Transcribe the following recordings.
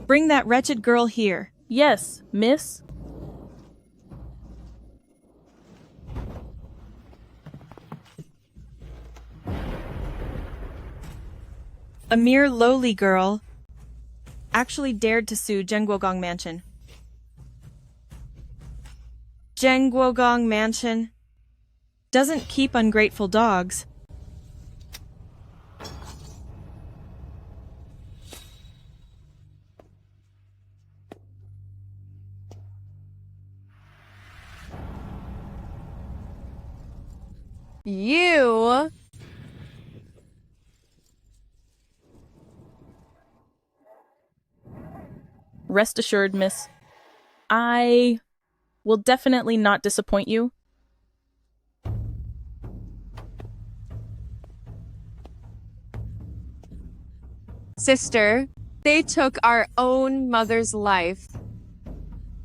Bring that wretched girl here. Yes, miss. A mere lowly girl actually dared to sue Zhenguogong Mansion. Zhenguogong Mansion doesn't keep ungrateful dogs. You... Rest assured, miss. I will definitely not disappoint you. Sister, they took our own mother's life.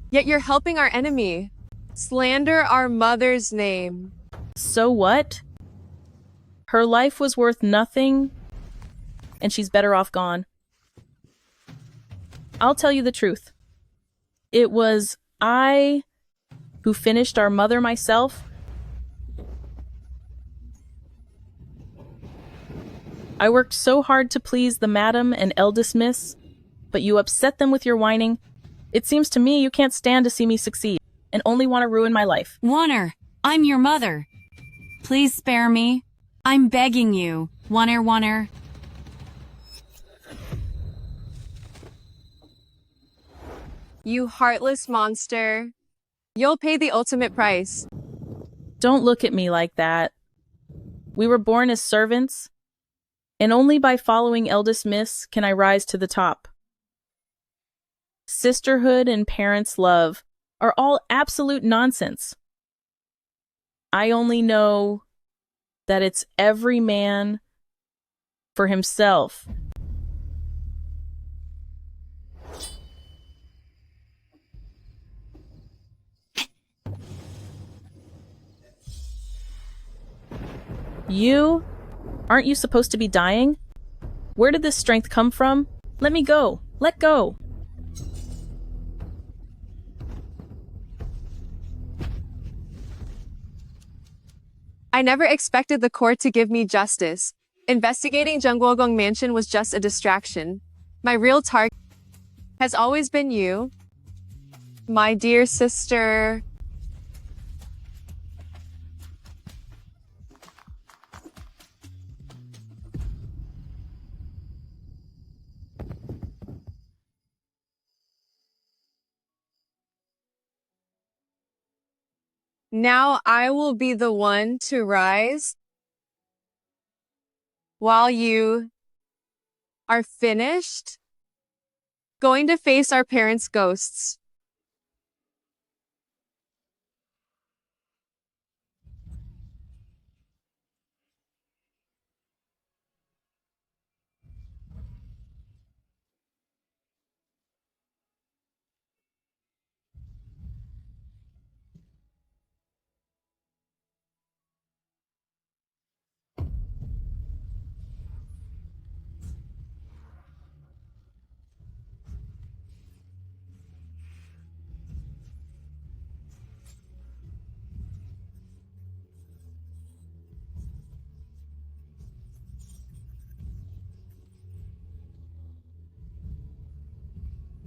Yet you're helping our enemy. Slander our mother's name. So what? Her life was worth nothing, and she's better off gone. I'll tell you the truth. It was I who finished our mother myself. I worked so hard to please the madam and eldest miss, but you upset them with your whining. It seems to me you can't stand to see me succeed and only want to ruin my life. Warner, I'm your mother. Please spare me. I'm begging you. Warner. You heartless monster. You'll pay the ultimate price. Don't look at me like that. We were born as servants, and only by following eldest miss can I rise to the top. Sisterhood and parents' love are all absolute nonsense. I only know that it's every man for himself. You? Aren't you supposed to be dying? Where did this strength come from? Let me go. Let go. I never expected the court to give me justice. Investigating Zhenguogong Mansion was just a distraction. My real target has always been you, my dear sister. Now I will be the one to rise while you are finished going to face our parents' ghosts.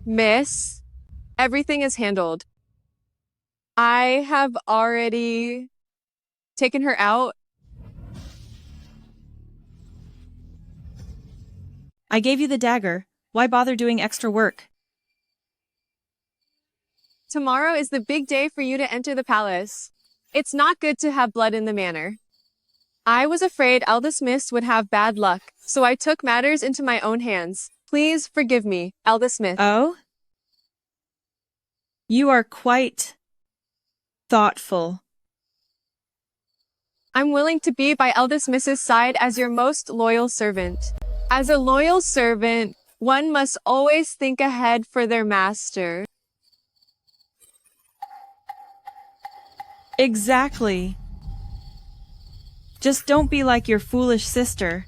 Miss, everything is handled. I have already taken her out. I gave you the dagger. Why bother doing extra work? Tomorrow is the big day for you to enter the palace. It's not good to have blood in the manor. I was afraid eldest miss would have bad luck, so I took matters into my own hands. Please forgive me, eldest miss. Oh? You are quite thoughtful. I'm willing to be by eldest miss's side as your most loyal servant. As a loyal servant, one must always think ahead for their master. Exactly. Just don't be like your foolish sister,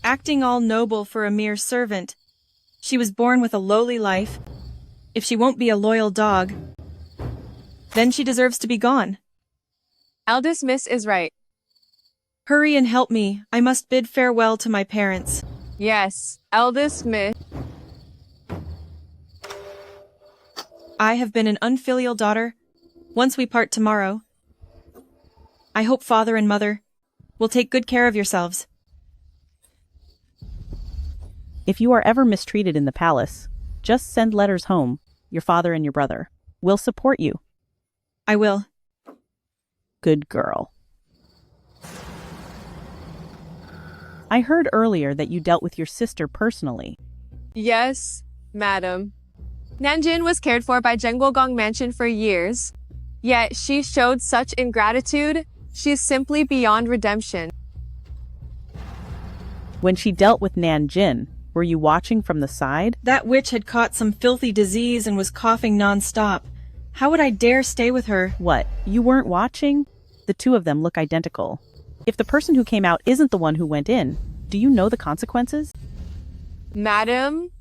acting all noble for a mere servant. She was born with a lowly life. If she won't be a loyal dog, then she deserves to be gone. Eldest Miss is right. Hurry and help me. I must bid farewell to my parents. Yes, eldest Miss. I have been an unfilial daughter. Once we part tomorrow, I hope father and mother will take good care of yourselves. If you are ever mistreated in the palace, just send letters home, your father and your brother. We'll support you. I will. Good girl. I heard earlier that you dealt with your sister personally. Yes, madam. Nanjin was cared for by Zhenguogong Mansion for years. Yet she showed such ingratitude. She is simply beyond redemption. When she dealt with Nanjin, were you watching from the side? That witch had caught some filthy disease and was coughing non-stop. How would I dare stay with her? What, you weren't watching? The two of them look identical. If the person who came out isn't the one who went in, do you know the consequences? Madam,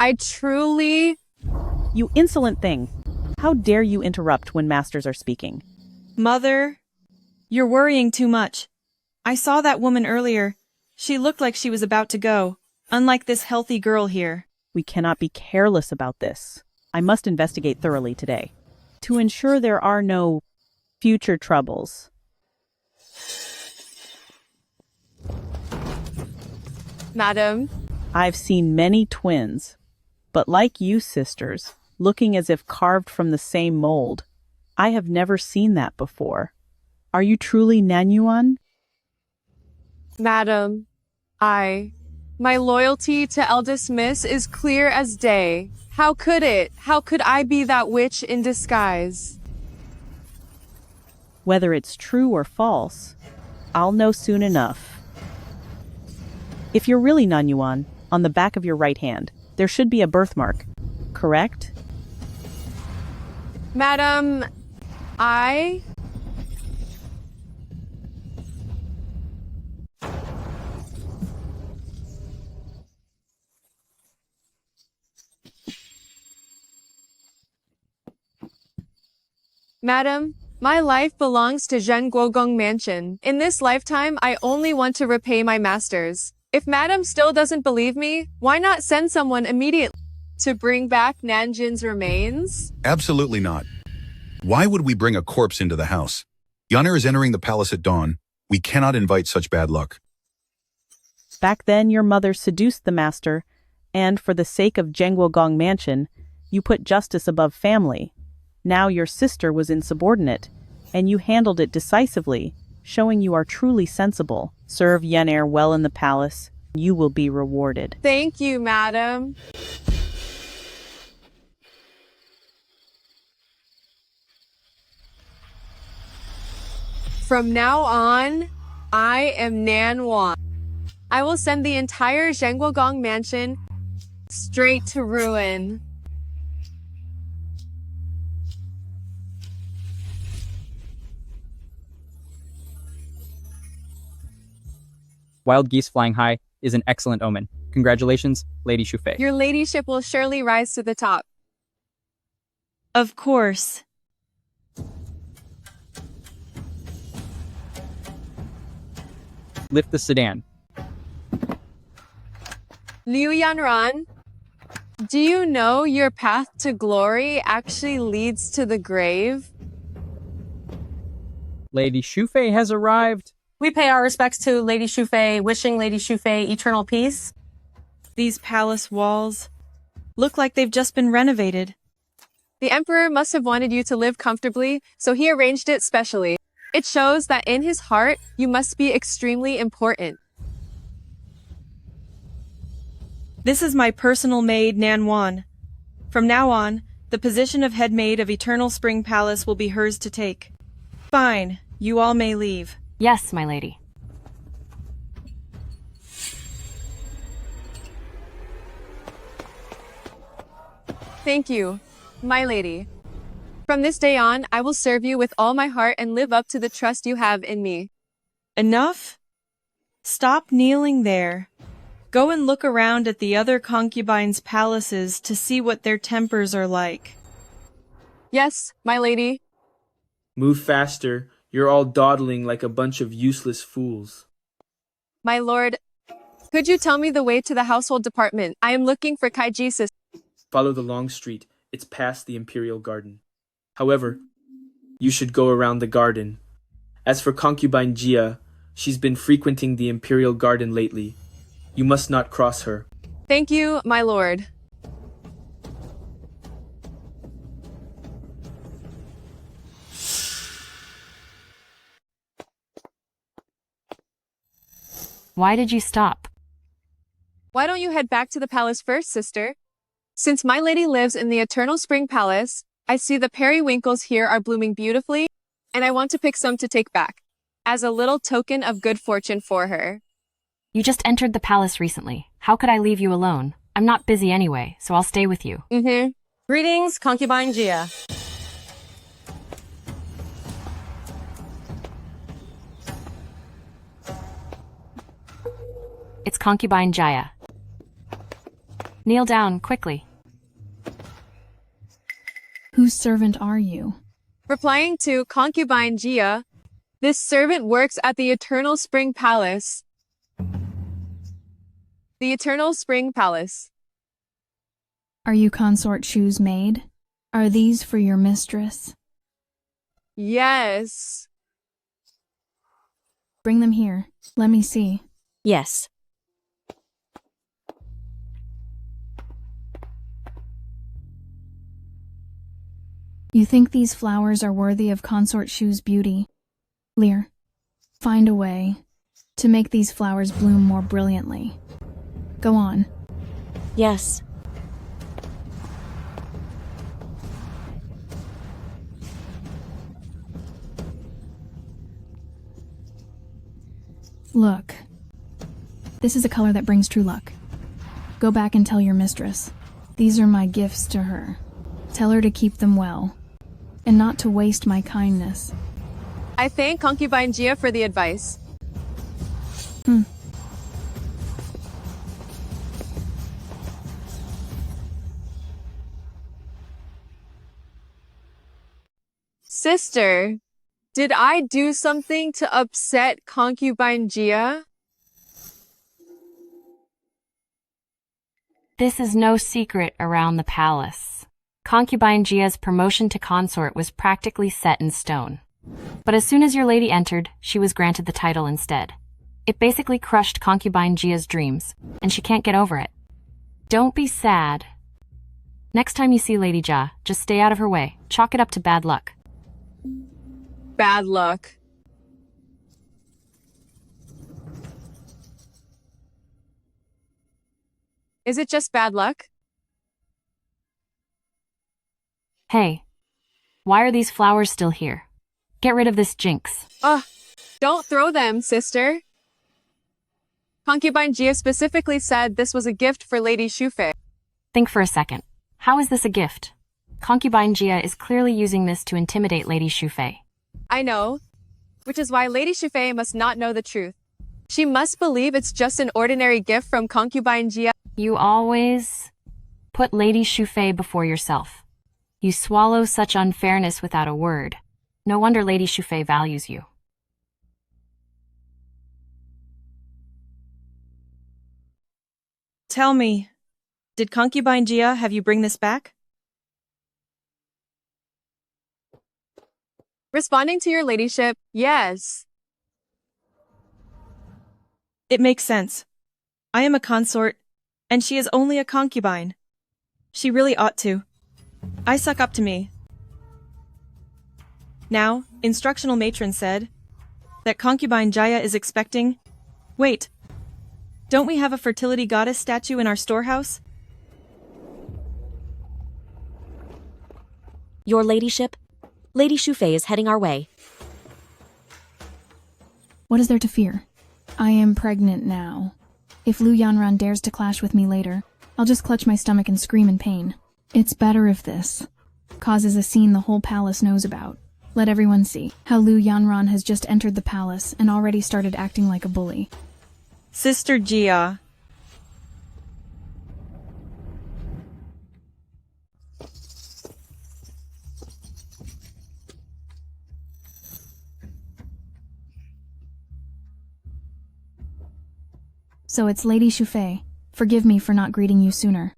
I truly... You insolent thing! How dare you interrupt when masters are speaking? Mother, you're worrying too much. I saw that woman earlier. She looked like she was about to go, unlike this healthy girl here. We cannot be careless about this. I must investigate thoroughly today, to ensure there are no future troubles. Madam, I've seen many twins, but like you sisters, looking as if carved from the same mold. I have never seen that before. Are you truly Nanyuan? madam, my loyalty to eldest Miss is clear as day. How could it? How could I be that witch in disguise? Whether it's true or false, I'll know soon enough. If you're really Nanyuan, on the back of your right hand, there should be a birthmark, correct? Madam, Madam, my life belongs to Zhenguogong Mansion. In this lifetime, I only want to repay my masters. If Madam still doesn't believe me, why not send someone immediately to bring back Nanjin's remains? Absolutely not. Why would we bring a corpse into the house? Yunner is entering the palace at dawn. We cannot invite such bad luck. Back then, your mother seduced the master, and for the sake of Zhenguogong Mansion, you put justice above family. Now your sister was insubordinate, and you handled it decisively, showing you are truly sensible. Serve Yenair well in the palace. You will be rewarded. Thank you, madam. From now on, I am Nanwan. I will send the entire Zhenguogong Mansion straight to ruin. Wild geese flying high is an excellent omen. Congratulations, Lady Shufei. Your ladyship will surely rise to the top. Of course. Lift the sedan. Liu Yanran, do you know your path to glory actually leads to the grave? Lady Shufei has arrived. We pay our respects to Lady Shufei, wishing Lady Shufei eternal peace. These palace walls look like they've just been renovated. The emperor must have wanted you to live comfortably, so he arranged it specially. It shows that in his heart, you must be extremely important. This is my personal maid, Nanwan. From now on, the position of head maid of Eternal Spring Palace will be hers to take. Fine, you all may leave. Yes, my lady. Thank you, my lady. From this day on, I will serve you with all my heart and live up to the trust you have in me. Enough? Stop kneeling there. Go and look around at the other concubines' palaces to see what their tempers are like. Yes, my lady. Move faster. You're all dawdling like a bunch of useless fools. My lord, could you tell me the way to the household department? I am looking for Kaiji sister. Follow the long street. It's past the Imperial Garden. However, you should go around the garden. As for concubine Jia, she's been frequenting the Imperial Garden lately. You must not cross her. Thank you, my lord. Why did you stop? Why don't you head back to the palace first, sister? Since my lady lives in the Eternal Spring Palace, I see the periwinkles here are blooming beautifully, and I want to pick some to take back, as a little token of good fortune for her. You just entered the palace recently. How could I leave you alone? I'm not busy anyway, so I'll stay with you. Greetings, concubine Gia. It's concubine Jaya. Kneel down, quickly. Whose servant are you? Replying to concubine Jia, this servant works at the Eternal Spring Palace. The Eternal Spring Palace. Are you consort Shu's maid? Are these for your mistress? Yes. Bring them here. Let me see. Yes. You think these flowers are worthy of consort Shu's beauty? Lear, find a way to make these flowers bloom more brilliantly. Go on. Yes. Look. This is a color that brings true luck. Go back and tell your mistress. These are my gifts to her. Tell her to keep them well, and not to waste my kindness. I thank concubine Jia for the advice. Sister, did I do something to upset concubine Jia? This is no secret around the palace. Concubine Jia's promotion to consort was practically set in stone. But as soon as your lady entered, she was granted the title instead. It basically crushed concubine Jia's dreams, and she can't get over it. Don't be sad. Next time you see Lady Jia, just stay out of her way. Chalk it up to bad luck. Bad luck. Is it just bad luck? Hey, why are these flowers still here? Get rid of this jinx. Don't throw them, sister. Concubine Jia specifically said this was a gift for Lady Shufei. Think for a second. How is this a gift? Concubine Jia is clearly using this to intimidate Lady Shufei. I know, which is why Lady Shufei must not know the truth. She must believe it's just an ordinary gift from concubine Jia. You always put Lady Shufei before yourself. You swallow such unfairness without a word. No wonder Lady Shufei values you. Tell me, did concubine Jia have you bring this back? Responding to your ladyship, yes. It makes sense. I am a consort, and she is only a concubine. She really ought to. I suck up to me. Now, instructional matron said that concubine Jaya is expecting... Wait, don't we have a fertility goddess statue in our storehouse? Your ladyship, Lady Shufei is heading our way. What is there to fear? I am pregnant now. If Lu Yanran dares to clash with me later, I'll just clutch my stomach and scream in pain. It's better if this causes a scene the whole palace knows about. Let everyone see how Lu Yanran has just entered the palace and already started acting like a bully. Sister Jia, So it's Lady Shufei. Forgive me for not greeting you sooner.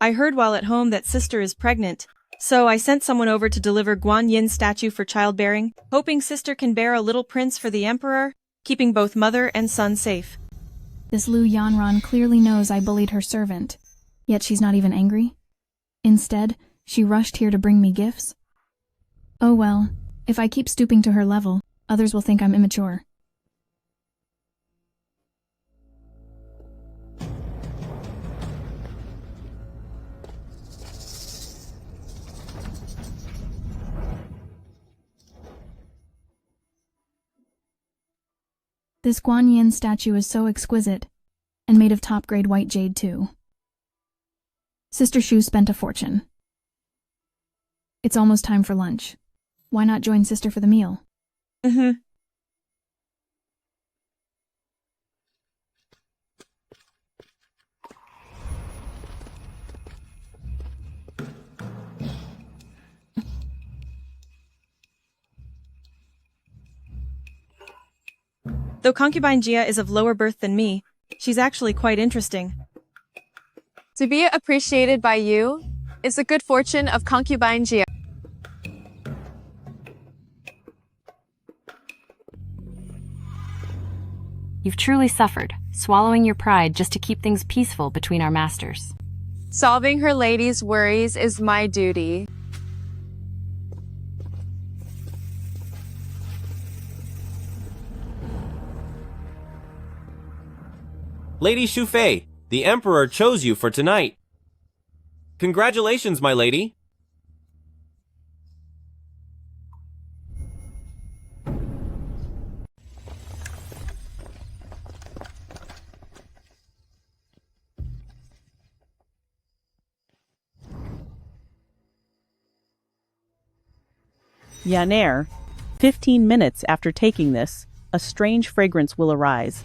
I heard while at home that sister is pregnant, so I sent someone over to deliver Guan Yin's statue for childbearing, hoping sister can bear a little prince for the emperor, keeping both mother and son safe. This Lu Yanran clearly knows I bullied her servant, yet she's not even angry. Instead, she rushed here to bring me gifts. Oh well, if I keep stooping to her level, others will think I'm immature. This Guan Yin statue is so exquisite, and made of top-grade white jade too. Sister Shu spent a fortune. It's almost time for lunch. Why not join sister for the meal? Though concubine Jia is of lower birth than me, she's actually quite interesting. To be appreciated by you is the good fortune of concubine Jia. You've truly suffered, swallowing your pride just to keep things peaceful between our masters. Solving her lady's worries is my duty. Lady Shufei, the Emperor chose you for tonight. Congratulations, my lady. Yaner, 15 minutes after taking this, a strange fragrance will arise,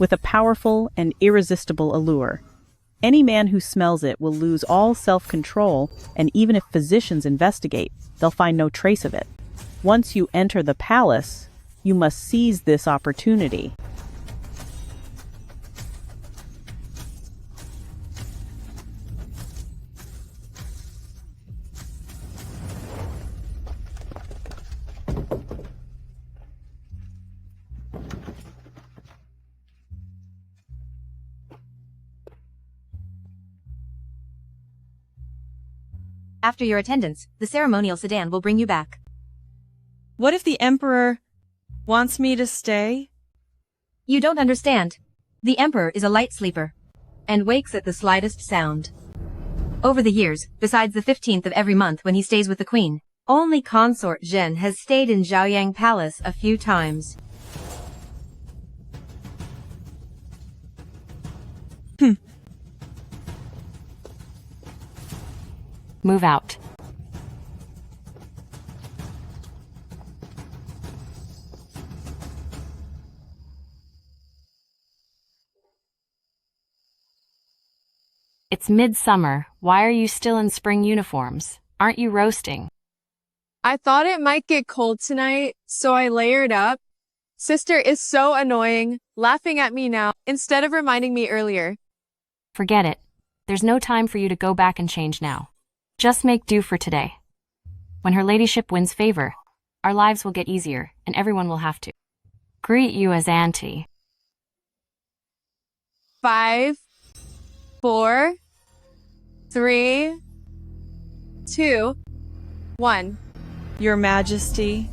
with a powerful and irresistible allure. Any man who smells it will lose all self-control, and even if physicians investigate, they'll find no trace of it. Once you enter the palace, you must seize this opportunity. After your attendance, the ceremonial sedan will bring you back. What if the emperor wants me to stay? You don't understand. The emperor is a light sleeper and wakes at the slightest sound. Over the years, besides the 15th of every month when he stays with the queen, only consort Zhen has stayed in Zhaoyang Palace a few times. Move out. It's midsummer. Why are you still in spring uniforms? Aren't you roasting? I thought it might get cold tonight, so I layered up. Sister is so annoying, laughing at me now, instead of reminding me earlier. Forget it. There's no time for you to go back and change now. Just make do for today. When her ladyship wins favor, our lives will get easier, and everyone will have to greet you as auntie. 5, 4, 3, 2, 1. Your Majesty.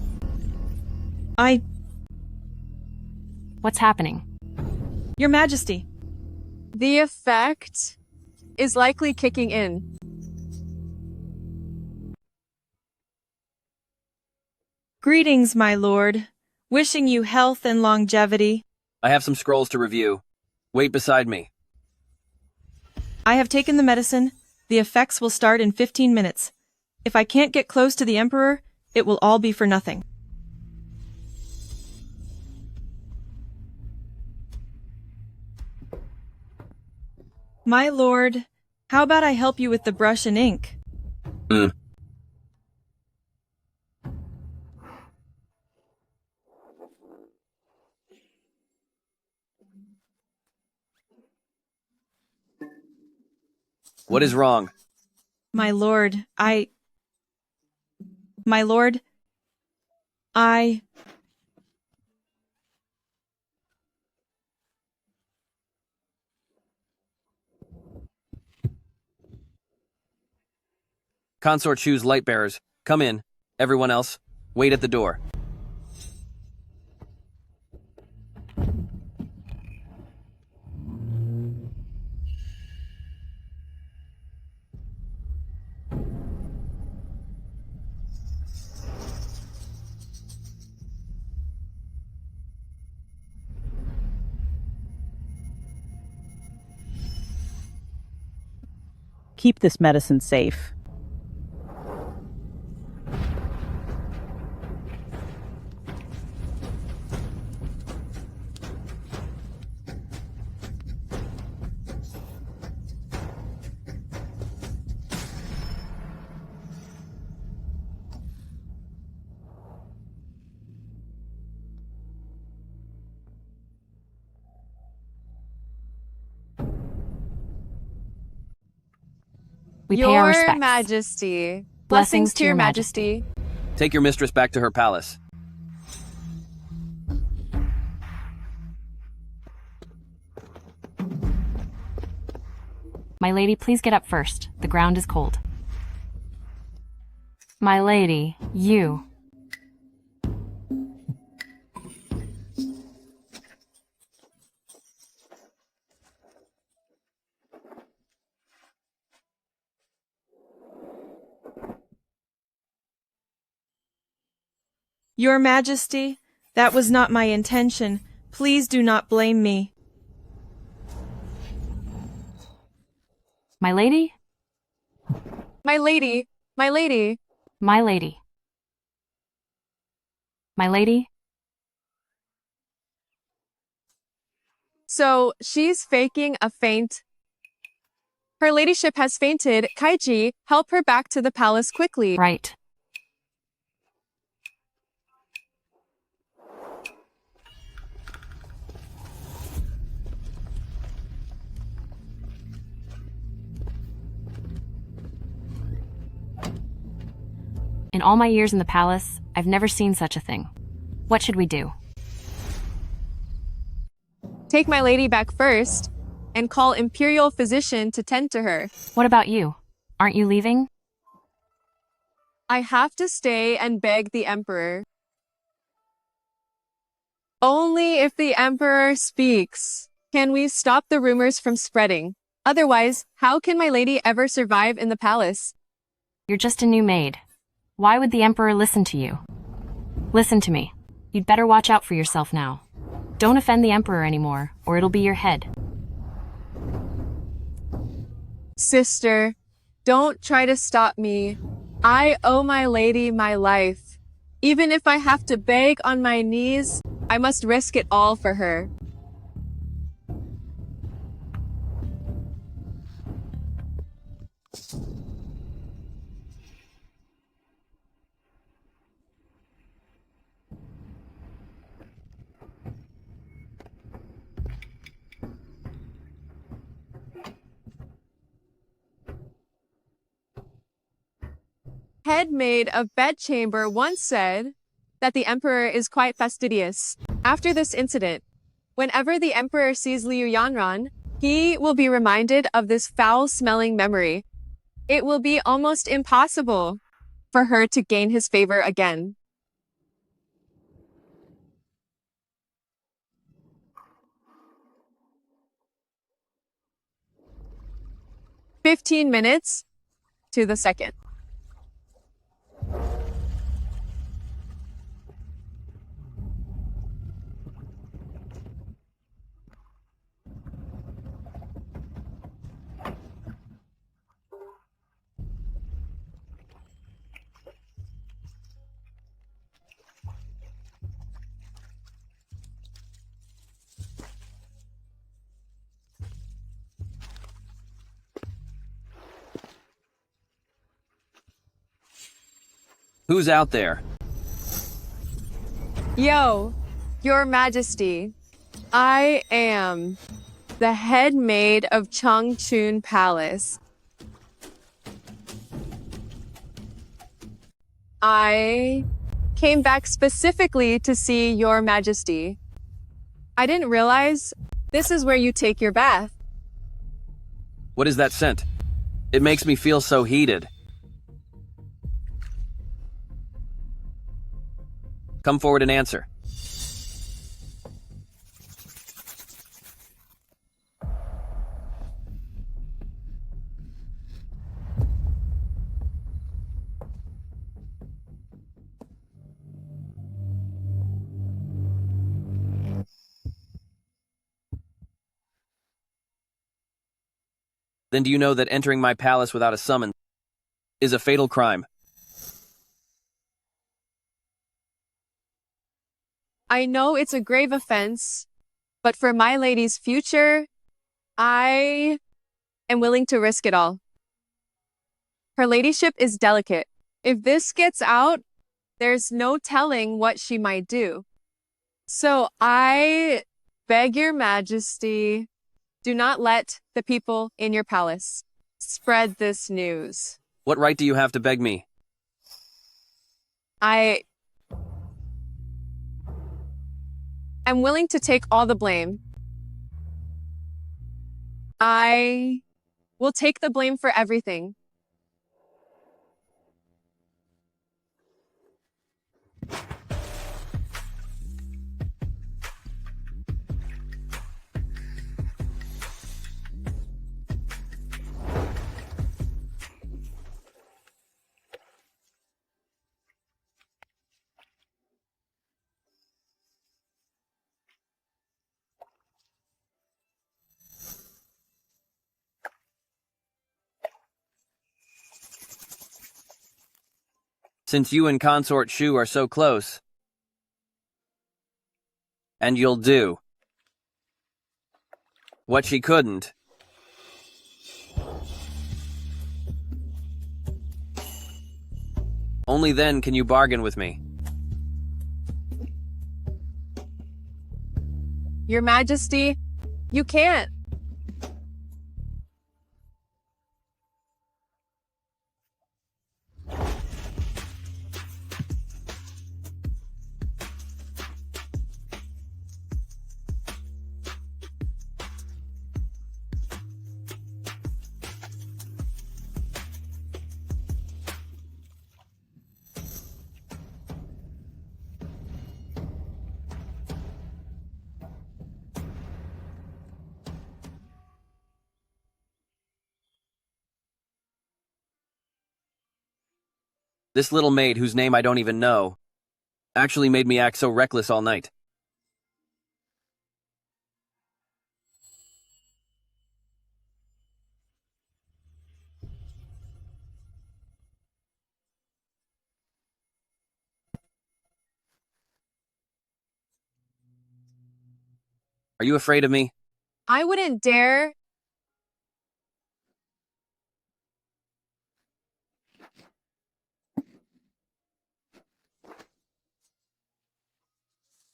What's happening? Your Majesty. The effect is likely kicking in. Greetings, my lord. Wishing you health and longevity. I have some scrolls to review. Wait beside me. I have taken the medicine. The effects will start in 15 minutes. If I can't get close to the emperor, it will all be for nothing. My lord, how about I help you with the brush and ink? What is wrong? My lord, My lord, I... Consort choose light bearers. Come in. Everyone else, wait at the door. Keep this medicine safe. We pay our Your respects. Majesty. Blessings to your majesty. Take your mistress back to her palace. My lady, please get up first. The ground is cold. My lady, you. Your Majesty, that was not my intention. Please do not blame me. My lady? My lady. My lady. My lady. My lady? So, she's faking a faint. Her ladyship has fainted. Kaiji, help her back to the palace quickly. Right. In all my years in the palace, I've never seen such a thing. What should we do? Take my lady back first, and call imperial physician to tend to her. What about you? Aren't you leaving? I have to stay and beg the emperor. Only if the emperor speaks can we stop the rumors from spreading. Otherwise, how can my lady ever survive in the palace? You're just a new maid. Why would the emperor listen to you? Listen to me. You'd better watch out for yourself now. Don't offend the emperor anymore, or it'll be your head. Sister, don't try to stop me. I owe my lady my life. Even if I have to beg on my knees, I must risk it all for her. Head maid of bedchamber once said that the emperor is quite fastidious. After this incident, whenever the emperor sees Liu Yanran, he will be reminded of this foul-smelling memory. It will be almost impossible for her to gain his favor again. "15 minutes to the second." Who's out there? Yo, Your Majesty, I am the head maid of Changchun Palace. I came back specifically to see your majesty. I didn't realize this is where you take your bath. What is that scent? It makes me feel so heated. Come forward and answer. Then do you know that entering my palace without a summons is a fatal crime? I know it's a grave offense, but for my lady's future, I am willing to risk it all. Her ladyship is delicate. If this gets out, there's no telling what she might do. So I beg your majesty, do not let the people in your palace spread this news. What right do you have to beg me? I am willing to take all the blame. I will take the blame for everything. Since you and Consort Shu are so close, and you'll do what she couldn't. Only then can you bargain with me. Your Majesty, you can't. This little maid, whose name I don't even know, actually made me act so reckless all night. Are you afraid of me? I wouldn't dare.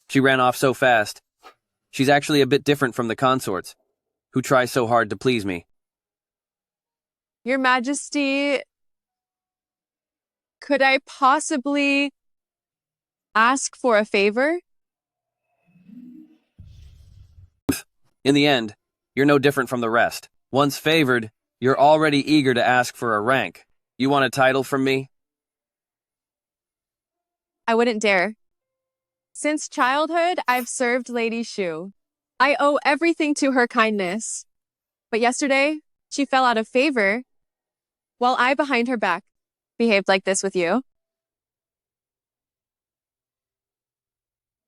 She ran off so fast. She's actually a bit different from the consorts, who try so hard to please me. Your Majesty, could I possibly ask for a favor? In the end, you're no different from the rest. Once favored, you're already eager to ask for a rank. You want a title from me? I wouldn't dare. Since childhood, I've served Lady Shu. I owe everything to her kindness. But yesterday, she fell out of favor, while I, behind her back, behaved like this with you.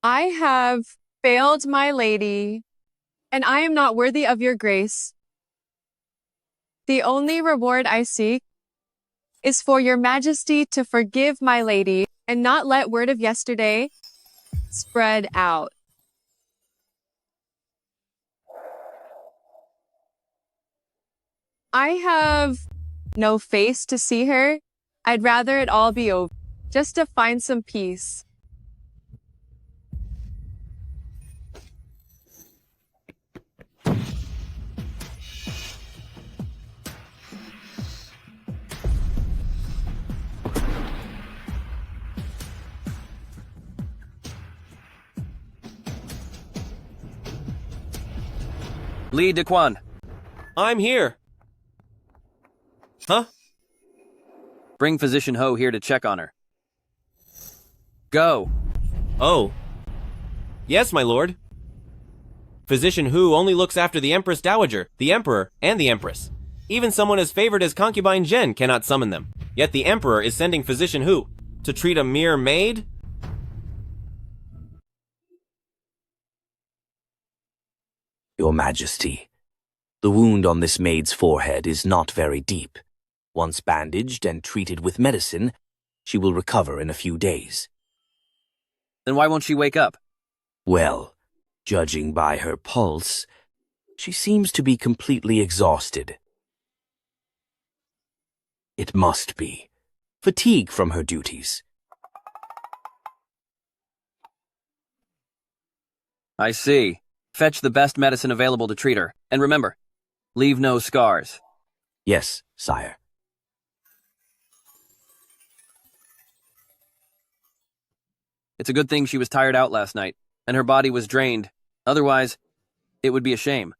I have failed my lady, and I am not worthy of your grace. The only reward I seek is for your Majesty to forgive my lady and not let word of yesterday spread out. I have no face to see her. I'd rather it all be over, just to find some peace. Li Dequan. I'm here. Huh? Bring Physician Ho here to check on her. Go. Oh. Yes, my lord. Physician Hu only looks after the Empress Dowager, the Emperor, and the Empress. Even someone as favored as Concubine Jen cannot summon them. Yet the Emperor is sending Physician Hu to treat a mere maid? Your Majesty, the wound on this maid's forehead is not very deep. Once bandaged and treated with medicine, she will recover in a few days. Then why won't she wake up? Well, judging by her pulse, she seems to be completely exhausted. It must be fatigue from her duties. I see. Fetch the best medicine available to treat her. And remember, leave no scars. Yes, sire. It's a good thing she was tired out last night, and her body was drained. Otherwise, it would be a shame.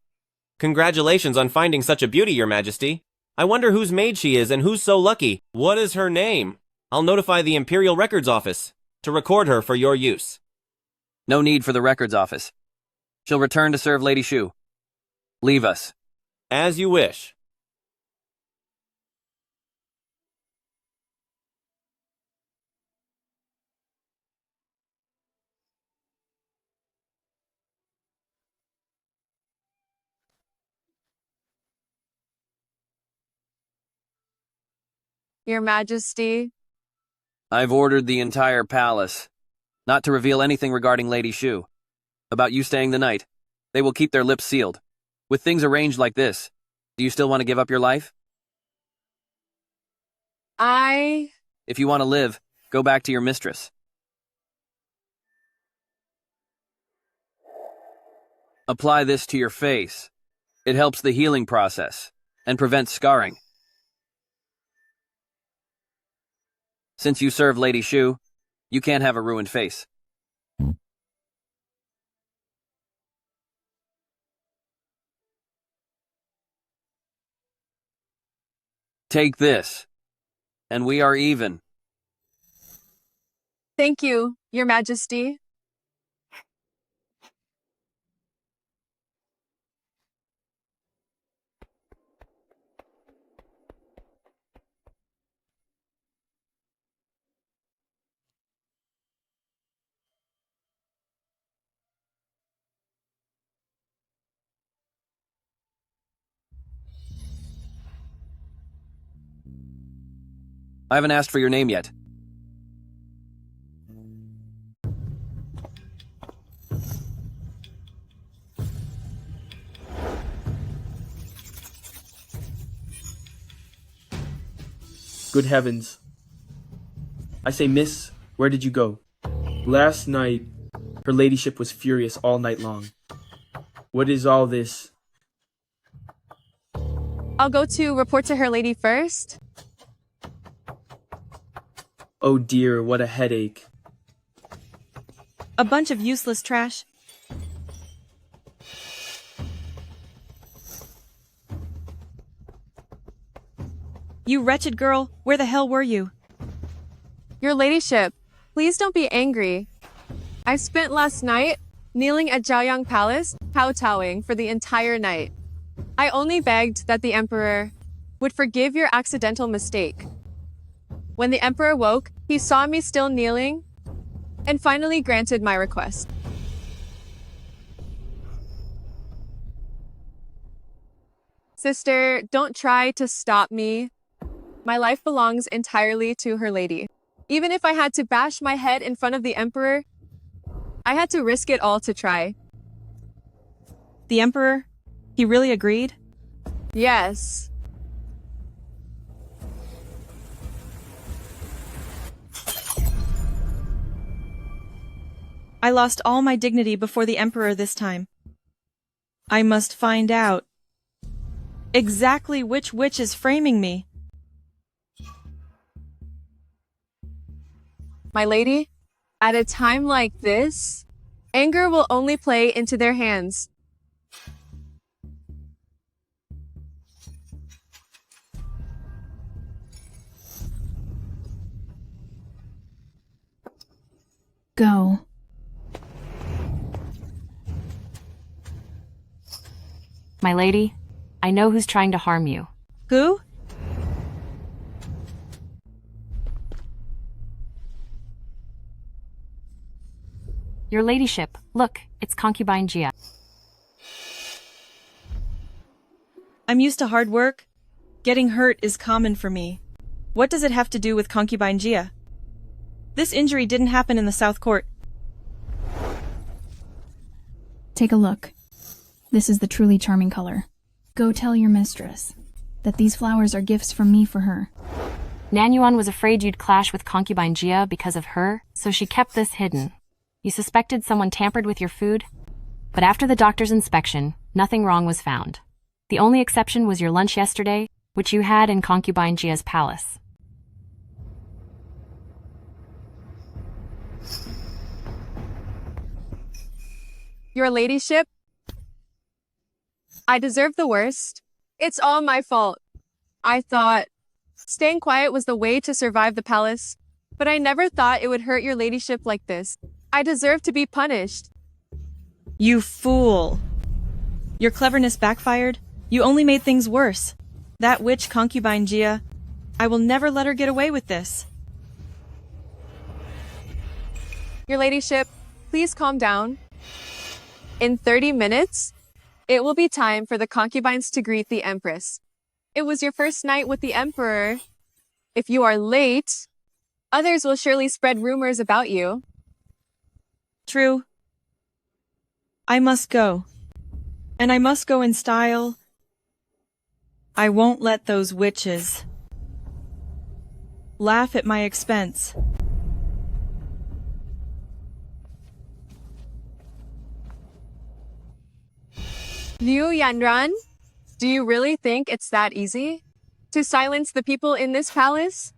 Congratulations on finding such a beauty, Your Majesty. I wonder whose maid she is and who's so lucky. What is her name? I'll notify the Imperial Records Office to record her for your use. No need for the records office. She'll return to serve Lady Shu. Leave us. As you wish. Your Majesty. I've ordered the entire palace not to reveal anything regarding Lady Shu. About you staying the night. They will keep their lips sealed. With things arranged like this, do you still want to give up your life? If you want to live, go back to your mistress. Apply this to your face. It helps the healing process and prevents scarring. Since you serve Lady Shu, you can't have a ruined face. Take this, and we are even. Thank you, Your Majesty. I haven't asked for your name yet. Good heavens. I say, miss, where did you go? Last night, her ladyship was furious all night long. What is all this? I'll go to report to her lady first. Oh dear, what a headache. A bunch of useless trash. You wretched girl, where the hell were you? Your ladyship, please don't be angry. I spent last night kneeling at Zhaoyang Palace, kowtowing for the entire night. I only begged that the Emperor would forgive your accidental mistake. When the Emperor woke, he saw me still kneeling and finally granted my request. Sister, don't try to stop me. My life belongs entirely to her lady. Even if I had to bash my head in front of the Emperor, I had to risk it all to try. The Emperor? He really agreed? Yes. I lost all my dignity before the Emperor this time. I must find out exactly which witch is framing me. My lady, at a time like this, anger will only play into their hands. Go. My lady, I know who's trying to harm you. Who? Your ladyship, look, it's concubine Gia. I'm used to hard work. Getting hurt is common for me. What does it have to do with concubine Gia? This injury didn't happen in the South Court. Take a look. This is the truly charming color. Go tell your mistress that these flowers are gifts from me for her. Nanyuan was afraid you'd clash with concubine Gia because of her, so she kept this hidden. You suspected someone tampered with your food? But after the doctor's inspection, nothing wrong was found. The only exception was your lunch yesterday, which you had in concubine Gia's palace. Your ladyship, I deserve the worst. It's all my fault. I thought staying quiet was the way to survive the palace, but I never thought it would hurt your ladyship like this. I deserve to be punished. You fool. Your cleverness backfired. You only made things worse. That witch concubine Gia, I will never let her get away with this. Your ladyship, please calm down. In 30 minutes, it will be time for the concubines to greet the empress. It was your first night with the emperor. If you are late, others will surely spread rumors about you. True. I must go. And I must go in style. I won't let those witches laugh at my expense. Liu Yanran, do you really think it's that easy to silence the people in this palace?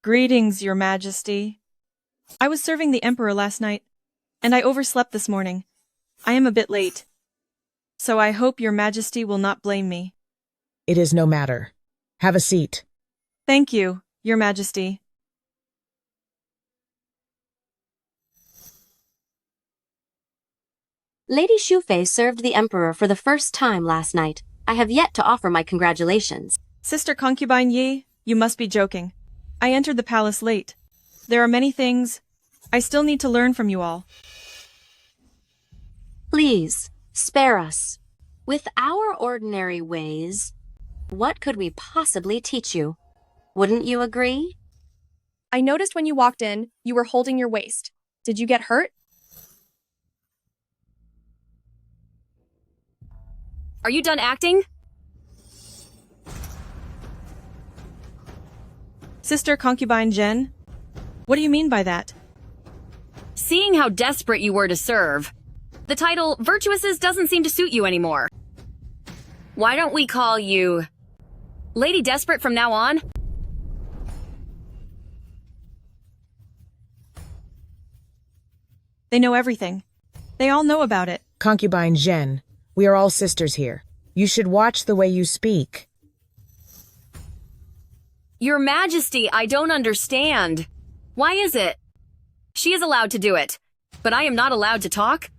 Greetings, Your Majesty. I was serving the Emperor last night, and I overslept this morning. I am a bit late, so I hope Your Majesty will not blame me. It is no matter. Have a seat. Thank you, Your Majesty. Lady Shufei served the Emperor for the first time last night. I have yet to offer my congratulations. Sister Concubine Yi, you must be joking. I entered the palace late. There are many things I still need to learn from you all. Please, spare us. With our ordinary ways, what could we possibly teach you? Wouldn't you agree? I noticed when you walked in, you were holding your waist. Did you get hurt? Are you done acting? Sister Concubine Jen, what do you mean by that? Seeing how desperate you were to serve, the title Virtuouses doesn't seem to suit you anymore. Why don't we call you Lady Desperate from now on? They know everything. They all know about it. Concubine Jen, we are all sisters here. You should watch the way you speak. Your Majesty, I don't understand. Why is it? She is allowed to do it, but I am not allowed to talk?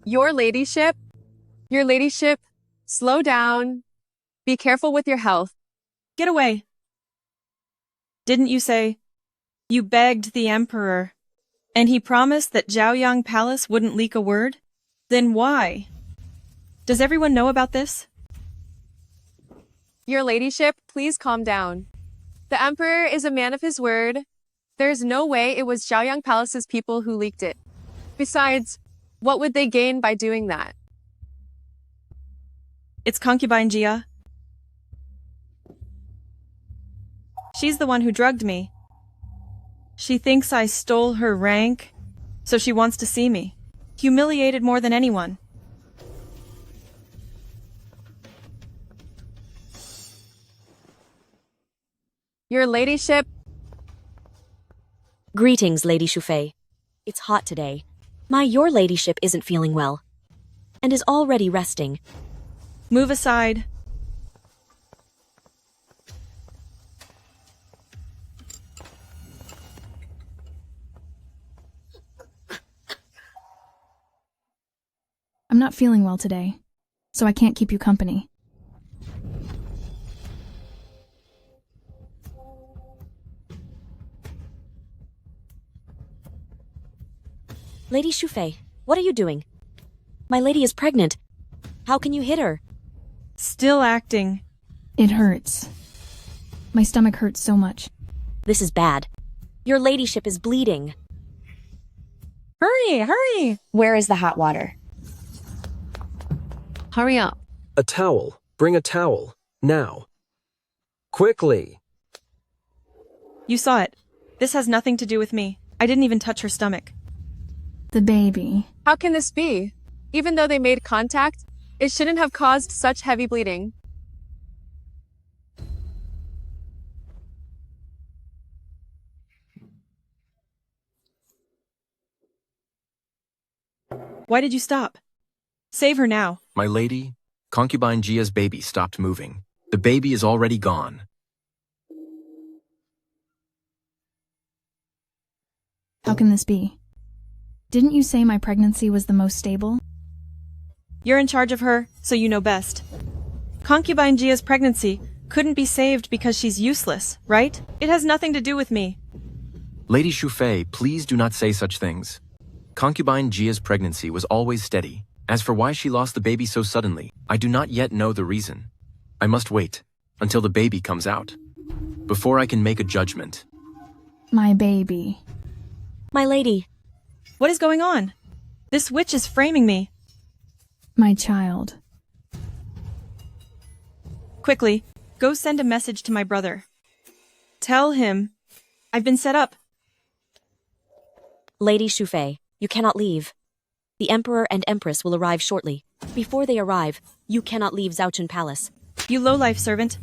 Your ladyship, slow down. Be careful with your health. Get away. Didn't you say you begged the Emperor, and he promised that Zhaoyang Palace wouldn't leak a word? Then why? Does everyone know about this? Your ladyship, please calm down. The Emperor is a man of his word. There's no way it was Zhaoyang Palace's people who leaked it. Besides, what would they gain by doing that? It's Concubine Gia. She's the one who drugged me. She thinks I stole her rank, so she wants to see me. Humiliated more than anyone. Your ladyship. Greetings, Lady Shufei. It's hot today. Your ladyship isn't feeling well, and is already resting. Move aside. I'm not feeling well today, so I can't keep you company. Lady Shufei, what are you doing? My lady is pregnant. How can you hit her? Still acting. It hurts. My stomach hurts so much. This is bad. Your ladyship is bleeding. Hurry, hurry! Where is the hot water? Hurry up. A towel. Bring a towel. Now. Quickly. You saw it. This has nothing to do with me. I didn't even touch her stomach. The baby. How can this be? Even though they made contact, it shouldn't have caused such heavy bleeding. Why did you stop? Save her now. My lady, concubine Jia's baby stopped moving. The baby is already gone. How can this be? Didn't you say my pregnancy was the most stable? You're in charge of her, so you know best. Concubine Jia's pregnancy couldn't be saved because she's useless, right? It has nothing to do with me. Lady Shufei, please do not say such things. Concubine Jia's pregnancy was always steady. As for why she lost the baby so suddenly, I do not yet know the reason. I must wait until the baby comes out before I can make a judgment. My baby. My lady. What is going on? This witch is framing me. My child. Quickly, go send a message to my brother. Tell him I've been set up. Lady Shufei, you cannot leave. The Emperor and Empress will arrive shortly. Before they arrive, you cannot leave Zhaochun Palace. You lowlife servant.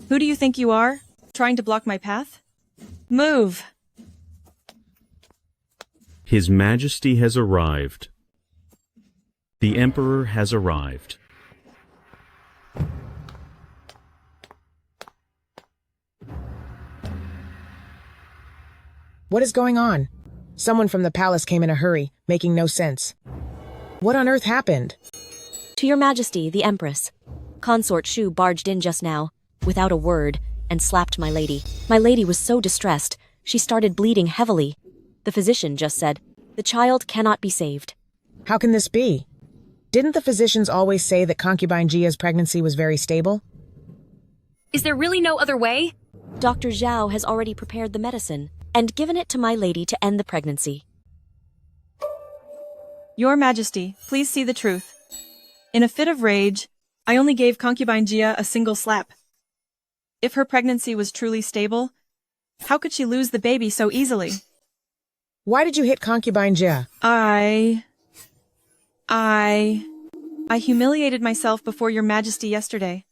Who do you think you are? Trying to block my path? Move! His Majesty has arrived. The Emperor has arrived. What is going on? Someone from the palace came in a hurry, making no sense. What on earth happened? To your Majesty, the Empress. Consort Shu barged in just now, without a word, and slapped my lady. My lady was so distressed, she started bleeding heavily. The physician just said, the child cannot be saved. How can this be? Didn't the physicians always say that concubine Jia's pregnancy was very stable? Is there really no other way? Dr. Zhao has already prepared the medicine and given it to my lady to end the pregnancy. Your Majesty, please see the truth. In a fit of rage, I only gave concubine Jia a single slap. If her pregnancy was truly stable, how could she lose the baby so easily? Why did you hit concubine Jia? I humiliated myself before your Majesty yesterday.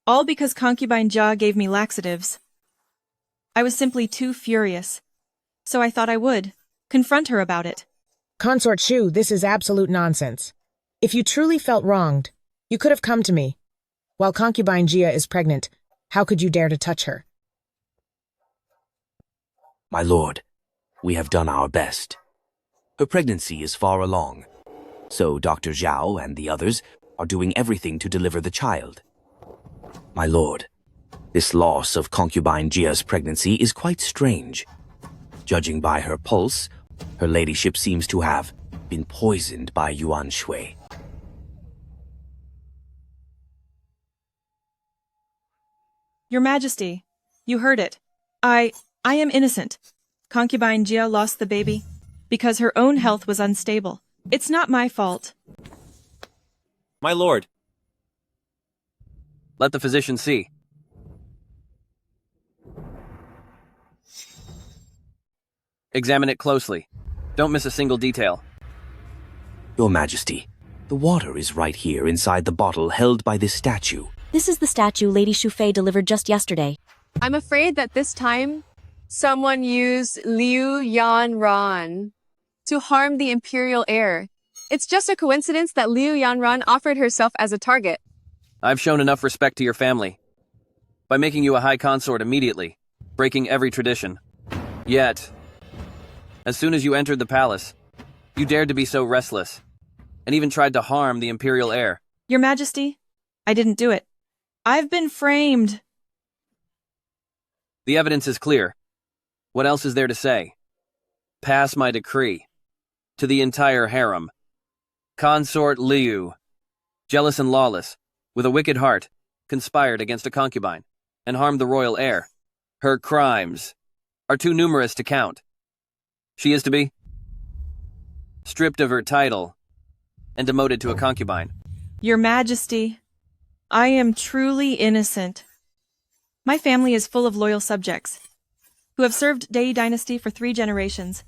All because concubine Jia gave me laxatives. I was simply too furious, so I thought I would confront her about it. Consort Shu, this is absolute nonsense. If you truly felt wronged, you could have come to me. While concubine Jia is pregnant, how could you dare to touch her? My lord, we have done our best. Her pregnancy is far along, so Dr. Zhao and the others are doing everything to deliver the child. My lord, this loss of concubine Jia's pregnancy is quite strange. Judging by her pulse, her ladyship seems to have been poisoned by Yuan Shui. Your Majesty, you heard it. I am innocent. Concubine Jia lost the baby because her own health was unstable. It's not my fault. My lord. Let the physician see. Examine it closely. Don't miss a single detail. Your Majesty, the water is right here inside the bottle held by this statue. This is the statue Lady Shufei delivered just yesterday. I'm afraid that this time, someone used Liu Yanran to harm the imperial heir. It's just a coincidence that Liu Yanran offered herself as a target. I've shown enough respect to your family by making you a high consort immediately, breaking every tradition. Yet, as soon as you entered the palace, you dared to be so restless, and even tried to harm the imperial heir. Your Majesty, I didn't do it. I've been framed. The evidence is clear. What else is there to say? Pass my decree. To the entire harem. Consort Liu, jealous and lawless, with a wicked heart, conspired against a concubine, and harmed the royal heir. Her crimes are too numerous to count. She is to be stripped of her title and demoted to a concubine. Your Majesty, I am truly innocent. My family is full of loyal subjects, who have served Dei dynasty for 3 generations.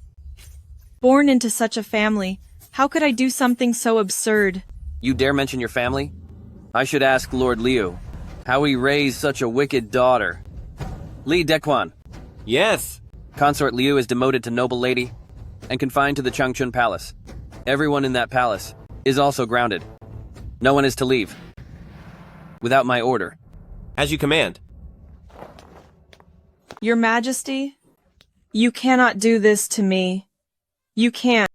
Born into such a family, how could I do something so absurd? You dare mention your family? I should ask Lord Liu how he raised such a wicked daughter. Li Dequan. Yes. Consort Liu is demoted to noble lady and confined to the Changchun Palace. Everyone in that palace is also grounded. No one is to leave without my order. As you command. Your Majesty, you cannot do this to me. You can't.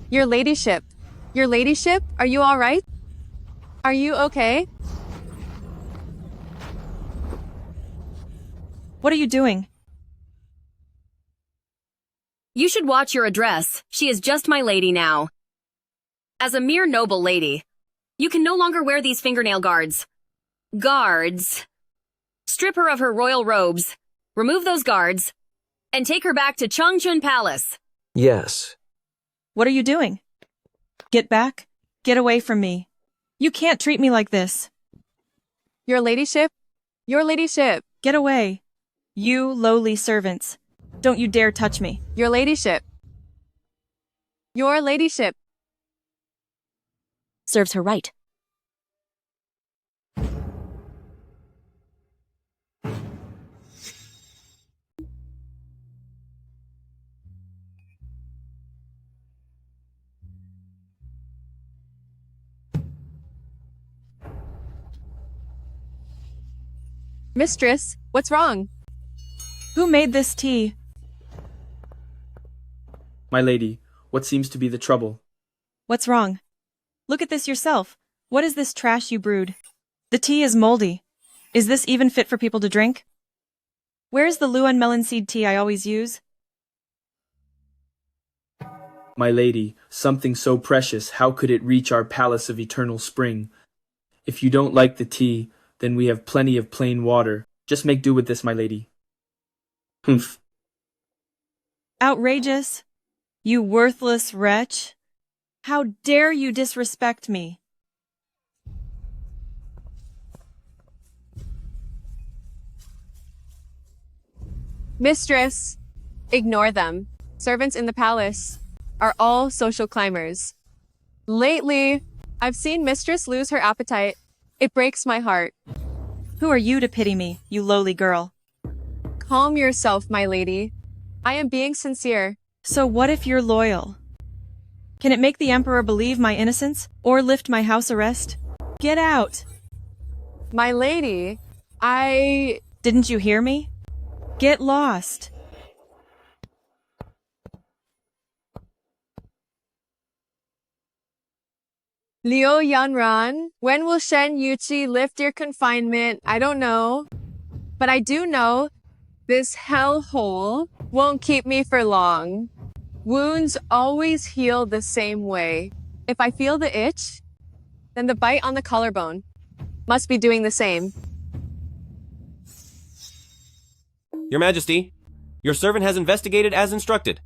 Your Ladyship. Your Ladyship, are you all right? Are you okay? What are you doing? You should watch your address. She is just my lady now. As a mere noble lady, you can no longer wear these fingernail guards. Guards. Strip her of her royal robes, remove those guards, and take her back to Changchun Palace. Yes. What are you doing? Get back. Get away from me. You can't treat me like this. Your Ladyship. Your Ladyship. Get away. You lowly servants. Don't you dare touch me. Your Ladyship. Your Ladyship. Serves her right. Mistress, what's wrong? Who made this tea? My lady, what seems to be the trouble? What's wrong? Look at this yourself. What is this trash you brewed? The tea is moldy. Is this even fit for people to drink? Where's the Luan melon seed tea I always use? My lady, something so precious, how could it reach our palace of eternal spring? If you don't like the tea, then we have plenty of plain water. Just make do with this, my lady. Humph. Outrageous. You worthless wretch. How dare you disrespect me? Mistress, ignore them. Servants in the palace are all social climbers. Lately, I've seen Mistress lose her appetite. It breaks my heart. Who are you to pity me, you lowly girl? Calm yourself, my lady. I am being sincere. So what if you're loyal? Can it make the Emperor believe my innocence, or lift my house arrest? Get out! My lady, Didn't you hear me? Get lost! Liu Yanran, when will Shen Yuqi lift your confinement? I don't know. But I do know this hellhole won't keep me for long. Wounds always heal the same way. If I feel the itch, then the bite on the collarbone must be doing the same. Your Majesty, your servant has investigated as instructed.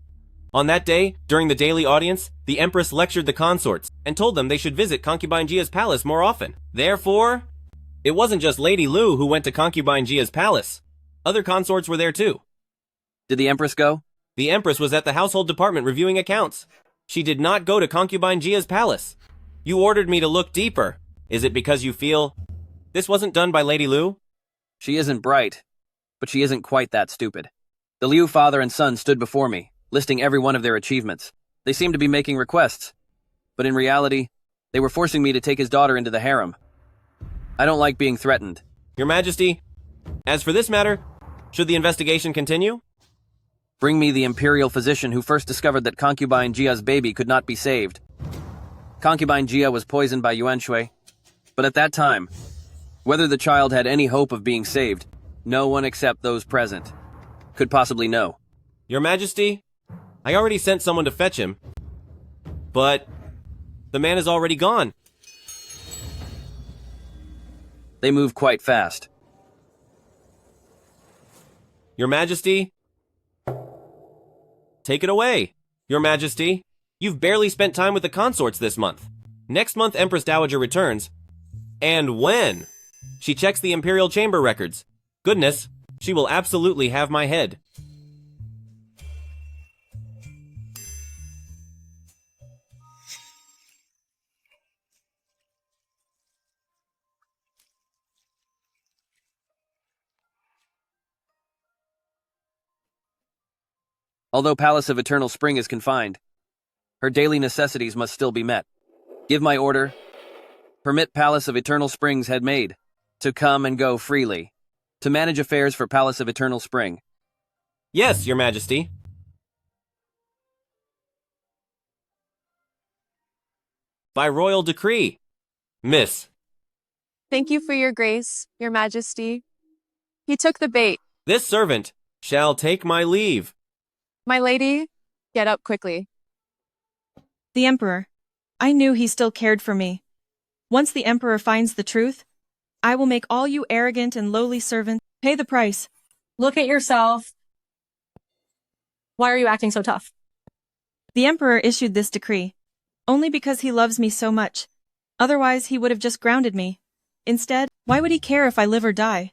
On that day, during the daily audience, the Empress lectured the consorts and told them they should visit Concubine Jia's palace more often. Therefore, It wasn't just Lady Lu who went to concubine Jia's palace. Other consorts were there too. Did the Empress go? The Empress was at the household department reviewing accounts. She did not go to concubine Jia's palace. You ordered me to look deeper. Is it because you feel this wasn't done by Lady Lu? She isn't bright, but she isn't quite that stupid. The Liu father and son stood before me, listing every one of their achievements. They seemed to be making requests, but in reality, they were forcing me to take his daughter into the harem. I don't like being threatened. Your Majesty, as for this matter, should the investigation continue? Bring me the imperial physician who first discovered that concubine Jia's baby could not be saved. Concubine Jia was poisoned by Yuan Shui, but at that time, whether the child had any hope of being saved, no one except those present could possibly know. Your Majesty, I already sent someone to fetch him, but the man is already gone. They move quite fast. Your Majesty, take it away. Your Majesty, you've barely spent time with the consorts this month. Next month, Empress Dowager returns. And when? She checks the Imperial Chamber records. Goodness, she will absolutely have my head. Although Palace of Eternal Spring is confined, her daily necessities must still be met. Give my order. Permit Palace of Eternal Spring's head maid to come and go freely, to manage affairs for Palace of Eternal Spring. Yes, Your Majesty. By royal decree. Miss. Thank you for your grace, your majesty. He took the bait. This servant shall take my leave. My lady, get up quickly. The Emperor. I knew he still cared for me. Once the Emperor finds the truth, I will make all you arrogant and lowly servants pay the price. Look at yourself. Why are you acting so tough? The Emperor issued this decree only because he loves me so much. Otherwise, he would have just grounded me. Instead, why would he care if I live or die?